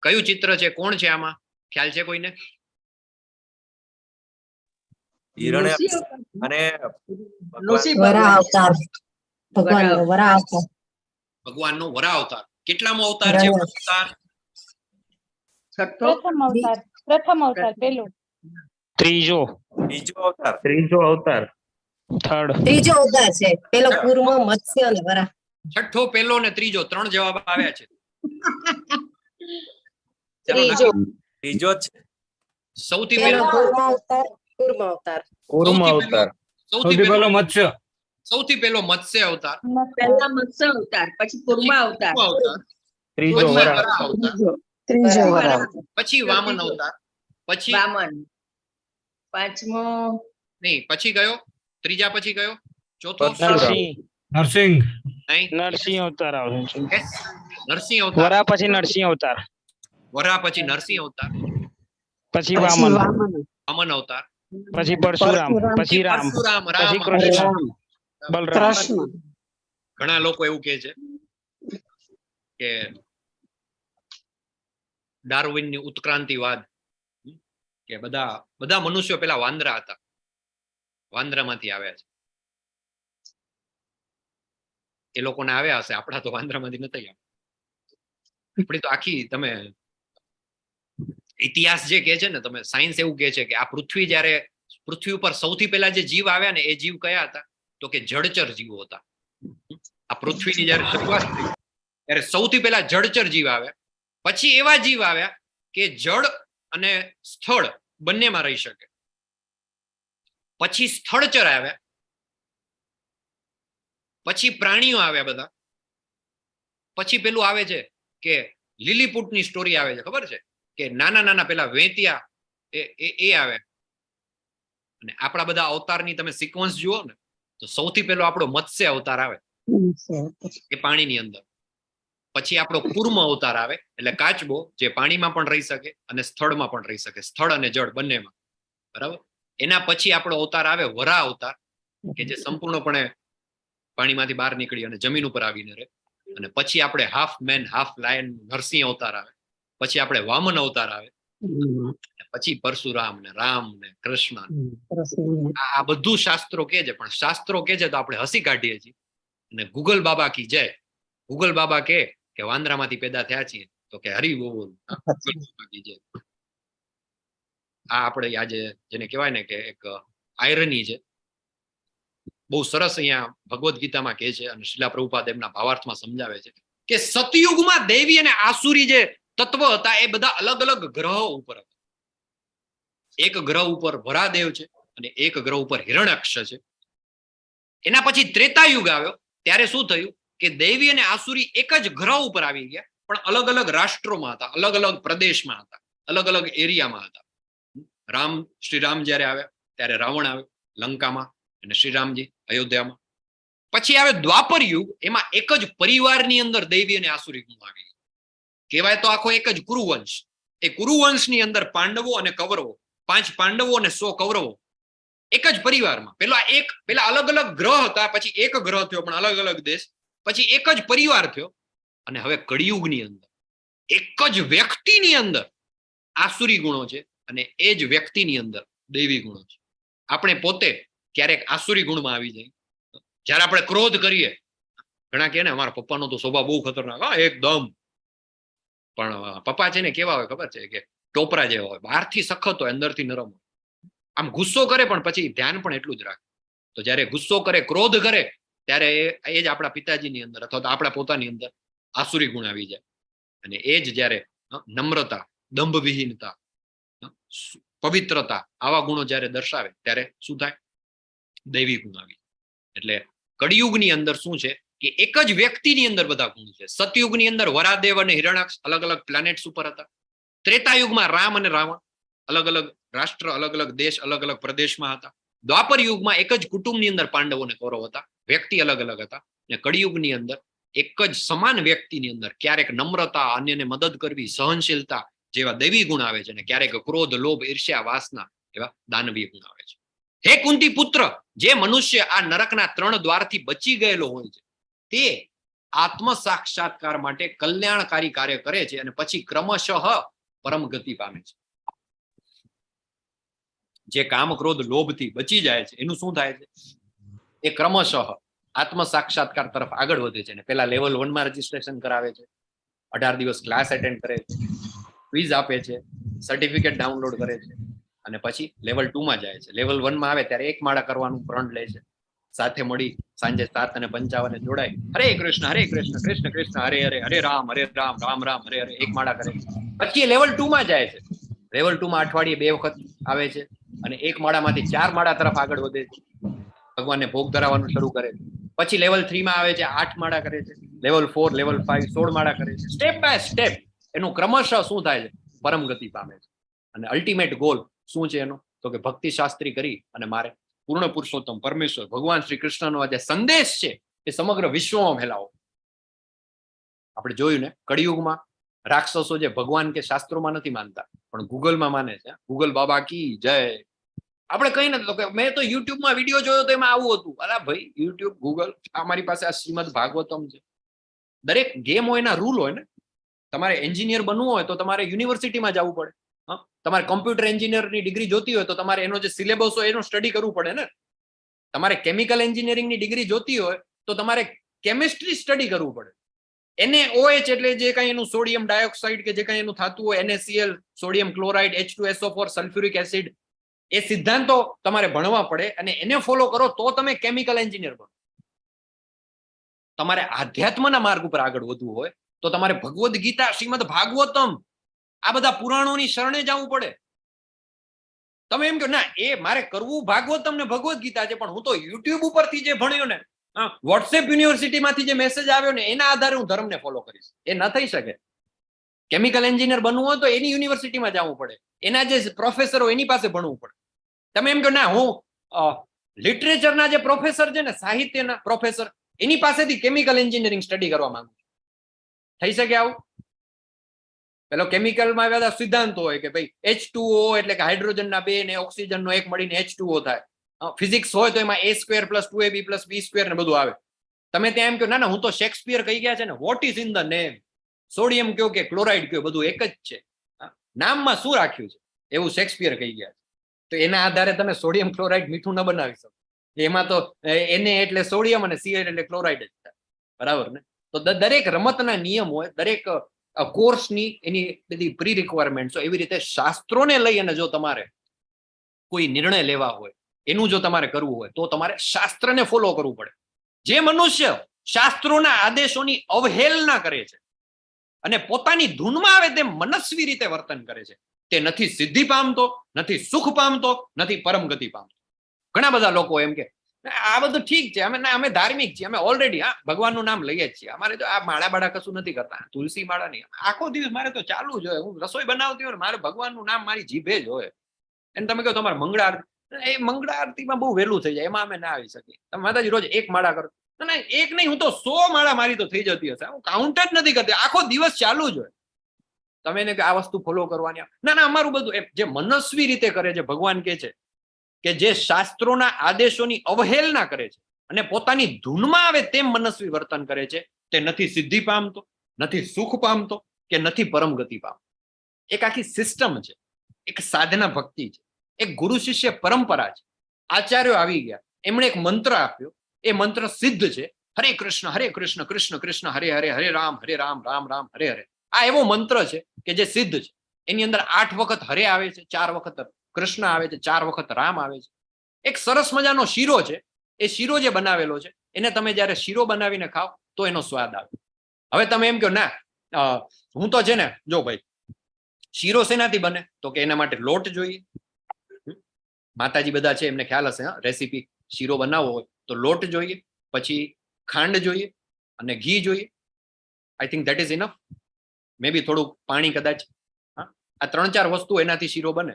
કયું ચિત્ર છે? કોણ છે આમાં? ખ્યાલ છે કોઈને? અને ભગવાનનો વરા અવતાર. કેટલામો અવતાર છે? પ્રથમ અવતાર, પેલો. ત્રીજો અવતાર. ત્રીજો અવતાર. થર્ડ. ત્રીજો અવતાર છે. પેલો કૂર્મ, મત્સ્ય અને વરાહ. છઠ્ઠો, પેલો ને ત્રીજો 3 જવાબ આવ્યા છે. ત્રીજો છે. સૌથી પહેલો સૌથી પહેલો મત્સ્ય. સૌથી પહેલો મત્સ્ય અવતાર, પહેલા મત્સ્ય અવતાર, પછી કૂર્મ અવતાર, ત્રીજો વરાહ. પછી વામન અવતાર, પછી વામન, પાંચમો નહીં, પછી કયો? ત્રીજા પછી કયો? ચોથો? નરસિંહ. નહીં, નરસિંહ અવતાર આવે છે. નરસિંહ અવતાર. વરા પછી નરસિંહ અવતાર, વરા પછી નરસિંહ અવતાર, પછી વામન, વામન અવતાર, પછી પરશુરામ, પછી રામ, પરશુરામ, પછી રામ, કૃષ્ણ, બલરામ. ઘણા લોકો એવું કહે છે કે ડાર્વિનની ઉત્ક્રાંતિવાદ, કે બધા મનુષ્યો પેલા વાંદરા હતા, વાંદરામાંથી આવ્યા છે. એ લોકોને આવ્યા હશે, આપણા તો વાંદરામાંથી નથી આવ્યા. આપણી તો આખી તમે ઇતિહાસ જે કહે છે ને, તમે સાયન્સ એવું કહે છે કે આ પૃથ્વી ઉપર સૌથી પહેલા જે જીવ આવ્યા ને, એ જીવ કયા હતા? તો કે જળચર જીવો હતા. આ પૃથ્વીની જયારે શરૂઆત થઈ ત્યારે સૌથી પહેલા જળચર જીવ આવ્યા. પછી એવા જીવ આવ્યા કે જળ અને સ્થળ બંનેમાં રહી શકે. પછી સ્થળચર આવ્યા, પછી પ્રાણીઓ આવ્યા બધા. પછી પેલું આવે છે કે લીલીપુટની સ્ટોરી આવે છે, ખબર છે? કે નાના નાના પેલા વેતિયા એ આવે. અને આપણા બધા અવતારની તમે સિક્વન્સ જુઓ ને તો સૌથી પહેલો આપણો મત્સ્ય અવતાર આવે એ પાણીની અંદર. પછી આપણો કુર્મ અવતાર આવે એટલે કાચબો, જે પાણીમાં પણ રહી શકે અને સ્થળમાં પણ રહી શકે, સ્થળ અને જળ બંનેમાં. બરાબર. એના પછી આપણો અવતાર આવે વરા અવતાર, કે જે સંપૂર્ણપણે પાણીમાંથી બહાર નીકળી અને જમીન ઉપર આવીને રહે. અને પછી આપણે half man half lion Narasimha અવતાર આવે. પછી આપણે વામન અવતાર આવે. પછી પરશુરામ ને રામ ને કૃષ્ણ. આ બધું શાસ્ત્રો કે છે, પણ શાસ્ત્રો કે છે તો આપણે હસી કાઢીએ છીએ. અને ગૂગલ બાબા કી જય. ગૂગલ બાબા કે વાંદરામાંથી પેદા થયા છીએ તો કે હરી બોલ. આ આપણે આજે જેને કહેવાય ને કે એક આયરની છે, બહુ સરસ અહીંયા ભગવદ્ ગીતામાં કહે છે અને શિલા પ્રભુપાદ એમના ભાવાર્થમાં સમજાવે છે કે સતયુગમાં દૈવી અને આસુરી જે તત્વ હતા એ બધા અલગ અલગ ગ્રહો ઉપર હતા. એક ગ્રહ ઉપર વરાદેવ છે અને એક ગ્રહ ઉપર હિરણ્યક્ષ છે. એના પછી ત્રેતાયુગ આવ્યો ત્યારે શું થયું કે દૈવી અને આસુરી એક જ ગ્રહ ઉપર આવી ગયા, પણ અલગ અલગ રાષ્ટ્રોમાં હતા, અલગ અલગ પ્રદેશમાં હતા, અલગ અલગ એરિયામાં હતા. શ્રી રામ જયારે આવ્યા ત્યારે રાવણ આવ્યો લંકામાં અને શ્રીરામજી અયોધ્યામાં. પછી આવે દ્વાપર યુગ, એમાં એક જ પરિવારની અંદર દૈવી અને આસુરી ગુણ આવી ગયા. કહેવાય તો આખો એક જ કુરુવંશ. એ કુરુવંશની અંદર પાંડવો અને કૌરવો, 5 પાંડવો અને 100 કૌરવો એક જ પરિવારમાં. પેલા અલગ અલગ ગ્રહ હતા, પછી એક ગ્રહ થયો પણ અલગ અલગ દેશ, પછી એક જ પરિવાર થયો. અને હવે કળિયુગની અંદર એક જ વ્યક્તિની અંદર આસુરી ગુણો છે અને એ જ વ્યક્તિની અંદર દૈવી ગુણો છે. આપણે પોતે ક્યારેક આસુરી ગુણમાં આવી જાય. જયારે આપણે ક્રોધ કરીએ, ઘણા કહે ને અમારા પપ્પાનો તો સ્વભાવ બહુ ખતરનાક, હા એકદમ. પણ પપ્પા છે ને કેવા હોય ખબર છે કે ટોપરા જેવા હોય, બહારથી સખત હોય અંદરથી નરમ હોય. આમ ગુસ્સો કરે પણ પછી ધ્યાન પણ એટલું જ રાખે. તો જયારે ગુસ્સો કરે, ક્રોધ કરે, ત્યારે એ જ આપણા પિતાજીની અંદર અથવા તો આપણા પોતાની અંદર આસુરી ગુણ આવી જાય. અને એ જ જયારે નમ્રતા, દંભવિહીનતા, પવિત્રતા આવા ગુણો જયારે દર્શાવે ત્યારે શું થાય? દૈવી ગુણ આવી. એટલે કળિયુગની અંદર શું છે કે એક જ વ્યક્તિની અંદર બધા ગુણ છે. સતયુગની અંદર વરાદેવ અને હિરણ્યાક્ષ અલગ અલગ પ્લેનેટ્સ ઉપર હતા. ત્રેતાયુગમાં રામ અને રાવણ અલગ અલગ રાષ્ટ્ર, અલગ અલગ દેશ, અલગ અલગ પ્રદેશમાં હતા. દ્વાપર યુગમાં એક જ કુટુંબની અંદર પાંડવો અને કૌરવ હતા, વ્યક્તિ અલગ અલગ હતા. અને કળિયુગની અંદર એક જ સમાન વ્યક્તિની અંદર ક્યારેક નમ્રતા, અન્યને મદદ કરવી, સહનશીલતા જેવા દૈવી ગુણ આવે છે, અને ક્યારેક ક્રોધ, લોભ, ઈર્ષ્યા, વાસના એવા દાનવીય ગુણ આવે છે. હે કુંતી પુત્ર, જે મનુષ્ય આ નરકના 3 દ્વારથી બચી ગયેલો હોય છે તે આત્મ સાક્ષાત્કાર માટે કલ્યાણકારી કાર્ય કરે છે અને પછી ક્રમશઃ પરમ ગતિ પામે છે. જે કામ, ક્રોધ, લોભથી બચી જાય છે એનું શું થાય છે? એ ક્રમશઃ આત્મ સાક્ષાત્કાર તરફ આગળ વધે છે. અને પેલા લેવલ 1 માં રજીસ્ટ્રેશન કરાવે છે, 18 દિવસ ક્લાસ એટેન્ડ કરે છે, ક્વિઝ આપે છે, સર્ટિફિકેટ ડાઉનલોડ કરે છે, અને પછી લેવલ 2 માં જાય છે. લેવલ 1 માં આવે ત્યારે 1 માળા કરવાનું પ્રણ લે છે. સાથે મળી સાંજે 7:55 જોડાય, હરે કૃષ્ણ કૃષ્ણ કૃષ્ણ હરે હરે, હરે રામ રામ રામ હરે હરે, 1 માળા કરે. પછી લેવલ 2 માં જાય છે. લેવલ 2 માં અઠવાડિયે 2 વખત આવે છે અને 1 માળામાંથી 4 માળા તરફ આગળ વધે છે. ભગવાનને ભોગ ધરાવવાનું શરૂ કરે છે. પછી લેવલ 3 માં આવે છે, 8 માળા કરે છે. લેવલ 4, લેવલ 5, 16 માળા કરે છે. સ્ટેપ બાય સ્ટેપ એનું ક્રમશઃ શું થાય છે? પરમ ગતિ પામે છે. અને અલ્ટિમેટ ગોલ શું છે એનો? તો કે ભક્તિ શાસ્ત્રી કરી અને મારે પૂર્ણ પુરુષોત્તમ પરમેશ્વર ભગવાન શ્રી કૃષ્ણનો આ જે સંદેશ છે એ સમગ્ર વિશ્વમાં ફેલાવો. આપણે જોયું ને કળિયુગમાં રાક્ષસો જે ભગવાન કે શાસ્ત્રોમાં નથી માનતા પણ ગૂગલમાં માને છે. ગૂગલ બાબા કી જય. આપણે કઈ નથી કે મેં તો યુટ્યુબમાં વિડીયો જોયો તો એમાં આવું હતું. અરે ભાઈ, યુટ્યુબ, ગૂગલ, અમારી પાસે આ શ્રીમદ ભાગવતમ છે. દરેક ગેમ હોય એના રૂલ હોય ને. તમારે એન્જિનિયર બનવું હોય તો તમારે યુનિવર્સિટીમાં જવું પડે. તમારે કમ્પ્યુટર એન્જિનિયરની ડિગ્રી જોતી હોય તો તમારે એનો જે સિલેબસ હોય એનો સ્ટડી કરવું પડે ને. તમારે કેમિકલ એન્જિનિયરિંગની ડિગ્રી જોતી હોય તો તમારે કેમિસ્ટ્રી સ્ટડી કરવું પડે. NaOH એટલે જે કઈ એનું સોડિયમ ડાયોક્સાઇડ કે જે કઈ એનું થતું હોય, NaCl, sodium chloride, H2SO4, sulphuric acid, એ સિદ્ધાંતો તમારે ભણવા પડે અને એને ફોલો કરો તો તમે કેમિકલ એન્જિનિયર બનો. તમારે આધ્યાત્મના માર્ગ ઉપર આગળ વધવું હોય તો તમારે ભગવદ્ ગીતા, શ્રીમદ ભાગવતમ, આ બધા પુરાણોની શરણે જવું પડે. તમે એમ કહો ના એ મારે કરવું ભાગવતમ ને ભગવદ્ ગીતા છે, પણ હું તો યુટ્યુબ ઉપરથી જે ભણ્યો ને, વોટ્સએપ યુનિવર્સિટીમાંથી જે મેસેજ આવ્યો ને એના આધારે હું ધર્મને ફોલો કરીશ, એ ન થઈ શકે. કેમિકલ એન્જિનિયર બનવું હોય તો એની યુનિવર્સિટીમાં જવું પડે, એના જે પ્રોફેસરો એની પાસે ભણવું પડે. તમે એમ કહો ના હું લિટરેચરના જે પ્રોફેસર છે ને, સાહિત્યના પ્રોફેસર, એની પાસેથી કેમિકલ એન્જિનિયરિંગ સ્ટડી કરવા માંગુ છું. થઈ શકે આવું? પેલો કેમિકલમાં બધા સિદ્ધાંતો હોય કે ભાઈ H2O એટલે કે હાઇડ્રોજનના 2 ને ઓક્સિજનનો 1 મળીને H2O થાય. ફિઝિક્સ હોય તો એમાં A² + 2AB + B² ને બધું આવે. તમે ત્યાં એમ કહો ના હું તો શેક્સપિયર કહી ગયા છે ને, what is in the name? Sodium કયો કે ક્લોરાઇડ કયો, બધું એક જ છે. નામમાં શું રાખ્યું છે એવું શેક્સપિયર કહી ગયા છે. તો એના આધારે તમે સોડિયમ ક્લોરાઇડ મીઠું ન બનાવી શકો. એમાં તો Na એટલે સોડિયમ અને Cl એટલે ક્લોરાઇડ જ થાય. બરાબર ને? તો દરેક રમતના નિયમ હોય, દરેક કોર્સની એની બધી પ્રી રિક્વાયરમેન્ટ. એવી રીતે શાસ્ત્રોને લઈ અને જો તમારે કોઈ નિર્ણય લેવા હોય, એનું જો તમારે કરવું હોય તો તમારે શાસ્ત્રને ફોલો કરવું પડે. જે મનુષ્ય શાસ્ત્રોના આદેશોની અવહેલના કરે છે અને પોતાની ધૂનમાં આવે તેમ મનસ્વી રીતે વર્તન કરે છે, તે નથી સિદ્ધિ પામતો, નથી સુખ પામતો, નથી પરમ ગતિ પામતો. ઘણા બધા લોકો એમ કે આ બધું ઠીક છે, અમે ધાર્મિક છીએ, અમે ઓલરેડી ભગવાનનું નામ લઈએ જ છીએ, અમારે તો આ માળા બાળા કશું નથી કરતા, તુલસી માળા નહીં, આખો દિવસ મારે તો ચાલુ જ હોય, હું રસોઈ બનાવતી હોય મારે ભગવાનનું નામ મારી જીભે જ હોય. અને તમે કહો તમારે મંગળા આરતી, એ મંગળા આરતીમાં બહુ વહેલું થઈ જાય, એમાં અમે ના આવી શકીએ. તમે માતાજી રોજ 1 માળા કરો, ના એક નહીં, હું તો 100 માળા મારી તો થઈ જતી હશે, હું કાઉન્ટ જ નથી કરતી, આખો દિવસ ચાલુ જ હોય. તમે એને કે આ વસ્તુ ફોલો કરવાની, ના અમારું બધું જે મનસ્વી રીતે કરે છે. ભગવાન કે છે કે જે શાસ્ત્રોના આદેશોની અવહેલના કરે છે અને પોતાની ધૂનમાં આવે તેમ મનસ્વી વર્તન કરે છે, તે નથી સિદ્ધિ પામતો, નથી સુખ પામતો કે નથી પરમ ગતિ પામતો. એક આખી સિસ્ટમ છે, એક સાધના ભક્તિ છે, એક ગુરુ શિષ્ય પરંપરા છે. આચાર્યો આવી ગયા, એમણે એક મંત્ર આપ્યો, એ મંત્ર સિદ્ધ છે. હરે કૃષ્ણ કૃષ્ણ કૃષ્ણ હરે હરે, હરે રામ રામ રામ હરે હરે. આ એવો મંત્ર છે કે જે સિદ્ધ છે. એની અંદર 8 વખત હરે આવે છે, 4 વખત કૃષ્ણ આવે છે, 4 વખત રામ આવે છે. એક સરસ મજાનો શીરો છે. એ શીરો જે બનાવેલો છે એને તમે જયારે શીરો બનાવીને ખાઓ તો એનો સ્વાદ આવે. હવે તમે એમ કહો ના હું તો છે ને, જો ભાઈ શીરો શેનાથી બને, તો કે એના માટે લોટ જોઈએ. માતાજી બધા છે એમને ખ્યાલ હશે, રેસીપી. શીરો બનાવવો હોય તો લોટ જોઈએ, પછી ખાંડ જોઈએ અને ઘી જોઈએ. I think that is enough. Maybe થોડું પાણી કદાચ. આ 3-4 વસ્તુ એનાથી શીરો બને.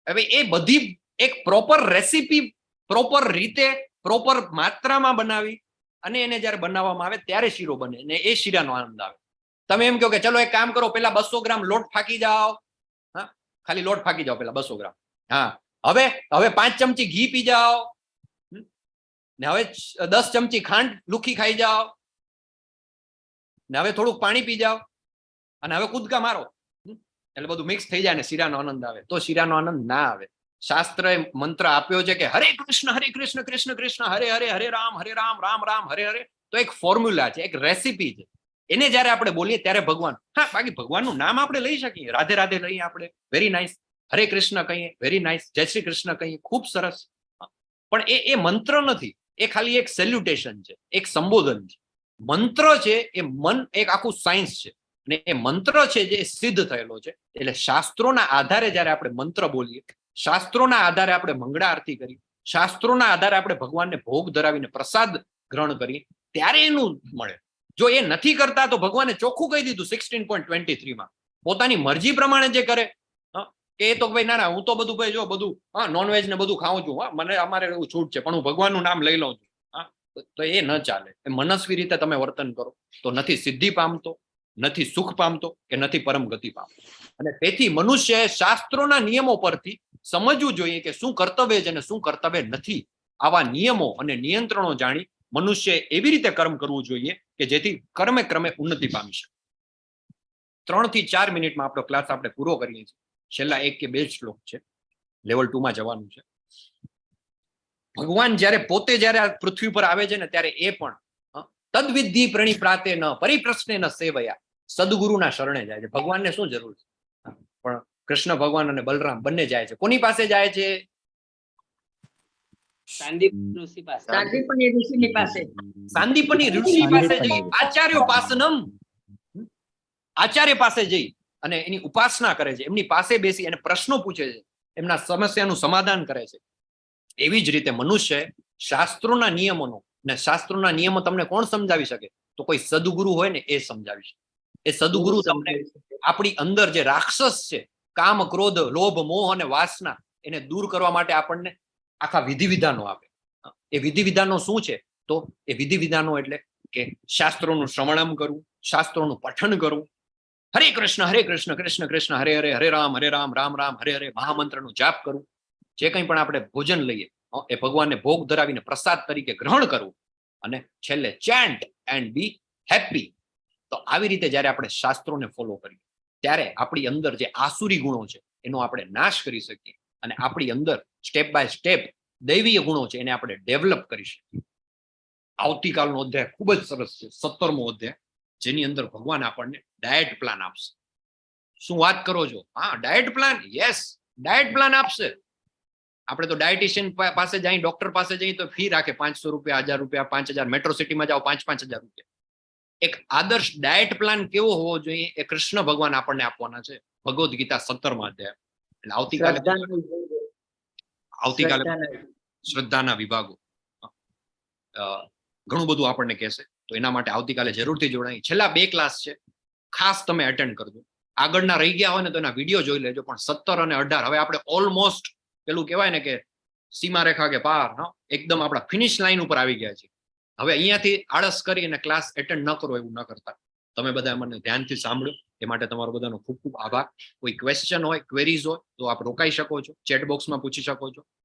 હવે એ બધી એક પ્રોપર રેસીપી, પ્રોપર રીતે, પ્રોપર માત્રામાં બનાવી અને એને જયારે બનાવવામાં આવે ત્યારે શીરો બને ને એ શીરાનો આનંદ આવે. તમે એમ કહો કે ચલો એક કામ કરો, પેલા 200 ગ્રામ લોટ ફાકી જાઓ. હા, ખાલી લોટ ફાકી જાઓ પેલા 200 ગ્રામ. હા, હવે 5 ચમચી ઘી પી જાઓ ને હવે 10 ચમચી ખાંડ લુખી ખાઈ જાઓ ને હવે થોડુંક પાણી પી જાઓ અને હવે કૂદકા મારો, એટલે બધું મિક્સ થઈ જાય ને શીરાનો આનંદ આવે. તો શીરાનો આનંદ ના આવે. શાસ્ત્રએ મંત્ર આપ્યો છે કે હરે કૃષ્ણ કૃષ્ણ કૃષ્ણ હરે હરે, હરે રામ રામ રામ હરે હરે. તો એક ફોર્મ્યુલા છે, એક રેસીપી છે. એને જયારે આપણે બોલીએ ત્યારે ભગવાન, હા બાકી ભગવાનનું નામ આપણે લઈ શકીએ, રાધે રાધે લઈએ આપણે, વેરી નાઇસ. હરે કૃષ્ણ કહીએ, વેરી નાઇસ. જય શ્રી કૃષ્ણ કહીએ, ખૂબ સરસ. પણ એ મંત્ર નથી, એ ખાલી એક સેલ્યુટેશન છે, એક સંબોધન છે. મંત્ર છે એ મન, એક આખું સાયન્સ છે. અને એ મંત્ર છે જે સિદ્ધ થયેલો છે. એટલે શાસ્ત્રોના આધારે જયારે આપણે મંત્ર બોલીએ, શાસ્ત્રોના આધારે આપણે મંગળા આરતી કરીએ, શાસ્ત્રોના આધારે આપણે ભગવાનને ભોગ ધરાવીને પ્રસાદ ગ્રહણ કરીએ, ત્યારે એનું મળે. જો એ નથી કરતા તો ભગવાને ચોખ્ખું કહી દીધું 16.23 પોતાની મરજી પ્રમાણે જે કરે કે એ તો ભાઈ ના હું તો બધું ભાઈ જો બધું નોનવેજ ને બધું ખાઉં છું, મને અમારે એવું છૂટ છે, પણ હું ભગવાનનું નામ લઈ લઉં છું. તો એ ન ચાલે. એ મનસ્વી રીતે તમે વર્તન કરો તો નથી સિદ્ધિ પામતો, નથી સુખ પામતો કે નથી પરમ ગતિ પામતો. અને તેથી મનુષ્યએ શાસ્ત્રોના નિયમો પરથી સમજવું જોઈએ કે શું કર્તવ્ય છે અને શું કર્તવ્ય નથી. આવા નિયમો અને નિયંત્રણો જાણી મનુષ્યએ એવી રીતે કર્મ કરવું જોઈએ કે જેથી કર્મે ક્રમે ઉન્નતિ પામી શકે. 3 થી 4 મિનિટમાં આપણો ક્લાસ આપણે પૂરો કરીએ છીએ. છેલ્લા 1 કે 2 શ્લોક છે, લેવલ 2 માં જવાનું છે. ભગવાન જયારે પોતે જયારે આ પૃથ્વી પર આવે છે ને ત્યારે એ પણ તદ્વિધિ પ્રણિપ્રાતે ન પરિપ્રશ્ને ન સેવયા, સદગુરુના શરણે જાય છે. ભગવાનને શું જરૂર છે? પણ કૃષ્ણ ભગવાન અને બલરામ બંને જાય છે. કોની પાસે જાય છે? સાંદીપની ઋષિની પાસે. સાંદીપની ઋષિ પાસે જઈ આચાર્યો પાસનમ, આચાર્ય પાસે જઈ અને એની ઉપાસના કરે છે. એમની પાસે બેસી અને પ્રશ્નો પૂછે છે, એમના સમસ્યાનું સમાધાન કરે છે. એવી જ રીતે મનુષ્ય શાસ્ત્રોના નિયમોનો, ને શાસ્ત્રોના નિયમો તમને કોણ સમજાવી શકે? તો કોઈ સદગુરુ હોય ને એ સમજાવી શકે. એ સદગુરુ તમને આપણી અંદર જે રાક્ષસ છે, કામ ક્રોધ લોભ મોહ અને વાસના, એને દૂર કરવા માટે આપણને આખા વિધિ વિધાનો આપે. એ વિધિ વિધાનો શું છે? તો એ વિધિ વિધાનો એટલે કે શાસ્ત્રોનું શ્રવણમ કરવું, શાસ્ત્રોનું પઠન કરવું, હરે કૃષ્ણ કૃષ્ણ કૃષ્ણ હરે હરે, હરે રામ રામ રામ હરે હરે, મહામંત્રનો જાપ કરવું. જે કંઈ પણ આપણે ભોજન લઈએ એ ભગવાનને ભોગ ધરાવીને પ્રસાદ તરીકે ગ્રહણ કરવું, અને છેલ્લે ચેન્ટ એન્ડ બી હેપી. તો આવી રીતે જ્યારે આપણે શાસ્ત્રોને ફોલો કરીએ ત્યારે આપણી અંદર જે આસુરી ગુણો છે એનો આપણે નાશ કરી શકીએ, અને આપણી અંદર સ્ટેપ બાય સ્ટેપ દૈવીય ગુણો છે એને આપણે ડેવલપ કરી શકીએ. આવતીકાલનો અધ્યાય ખૂબ જ સરસ છે, 17મો અધ્યાય, જેની અંદર ભગવાન આપણને ડાયટ પ્લાન આપશે. શું વાત કરો છો? હા, diet plan. Yes, diet plan આપશે. આપણે તો ડાયટિશિયન પાસે જઈ, ડોક્ટર પાસે જઈ તો ફી રાખે 500 રૂપિયા, 1000 રૂપિયા, 5000. મેટ્રો સિટીમાં જાઓ 5,000 રૂપિયા. એક આદર્શ ડાયટ પ્લાન કેવો હોવો જોઈએ એ કૃષ્ણ ભગવાન આપણને આપવાના છે, ભગવદ્ ગીતા 17મા અધ્યાય. એટલે આવતીકાલે શ્રદ્ધાના વિભાગો ઘણું બધું આપણને કહેશે. તો એના માટે આવતીકાલે જરૂરથી જોડાઈ. છેલ્લા 2 ક્લાસ છે, ખાસ તમે એટેન્ડ કરજો. આગળના રહી ગયા હોય ને તો એના વિડીયો જોઈ લેજો. પણ 17 અને 18 હવે આપણે ઓલમોસ્ટ પેલું કહેવાય ને કે સીમા રેખા કે પાર, એકદમ આપણા ફિનિશ લાઈન ઉપર આવી ગયા છે. હવે અહીંયાથી આળસ કરી અને ક્લાસ એટેન્ડ ન કરો એવું ન કરતા. તમે બધા મને ધ્યાનથી સાંભળો એ માટે તમારો બધાનો ખૂબ ખૂબ આભાર. કોઈ ક્વેશ્ચન હોય, ક્વેરીઝ હોય તો આપ રોકાઈ શકો છો, ચેટ બોક્સમાં પૂછી શકો છો.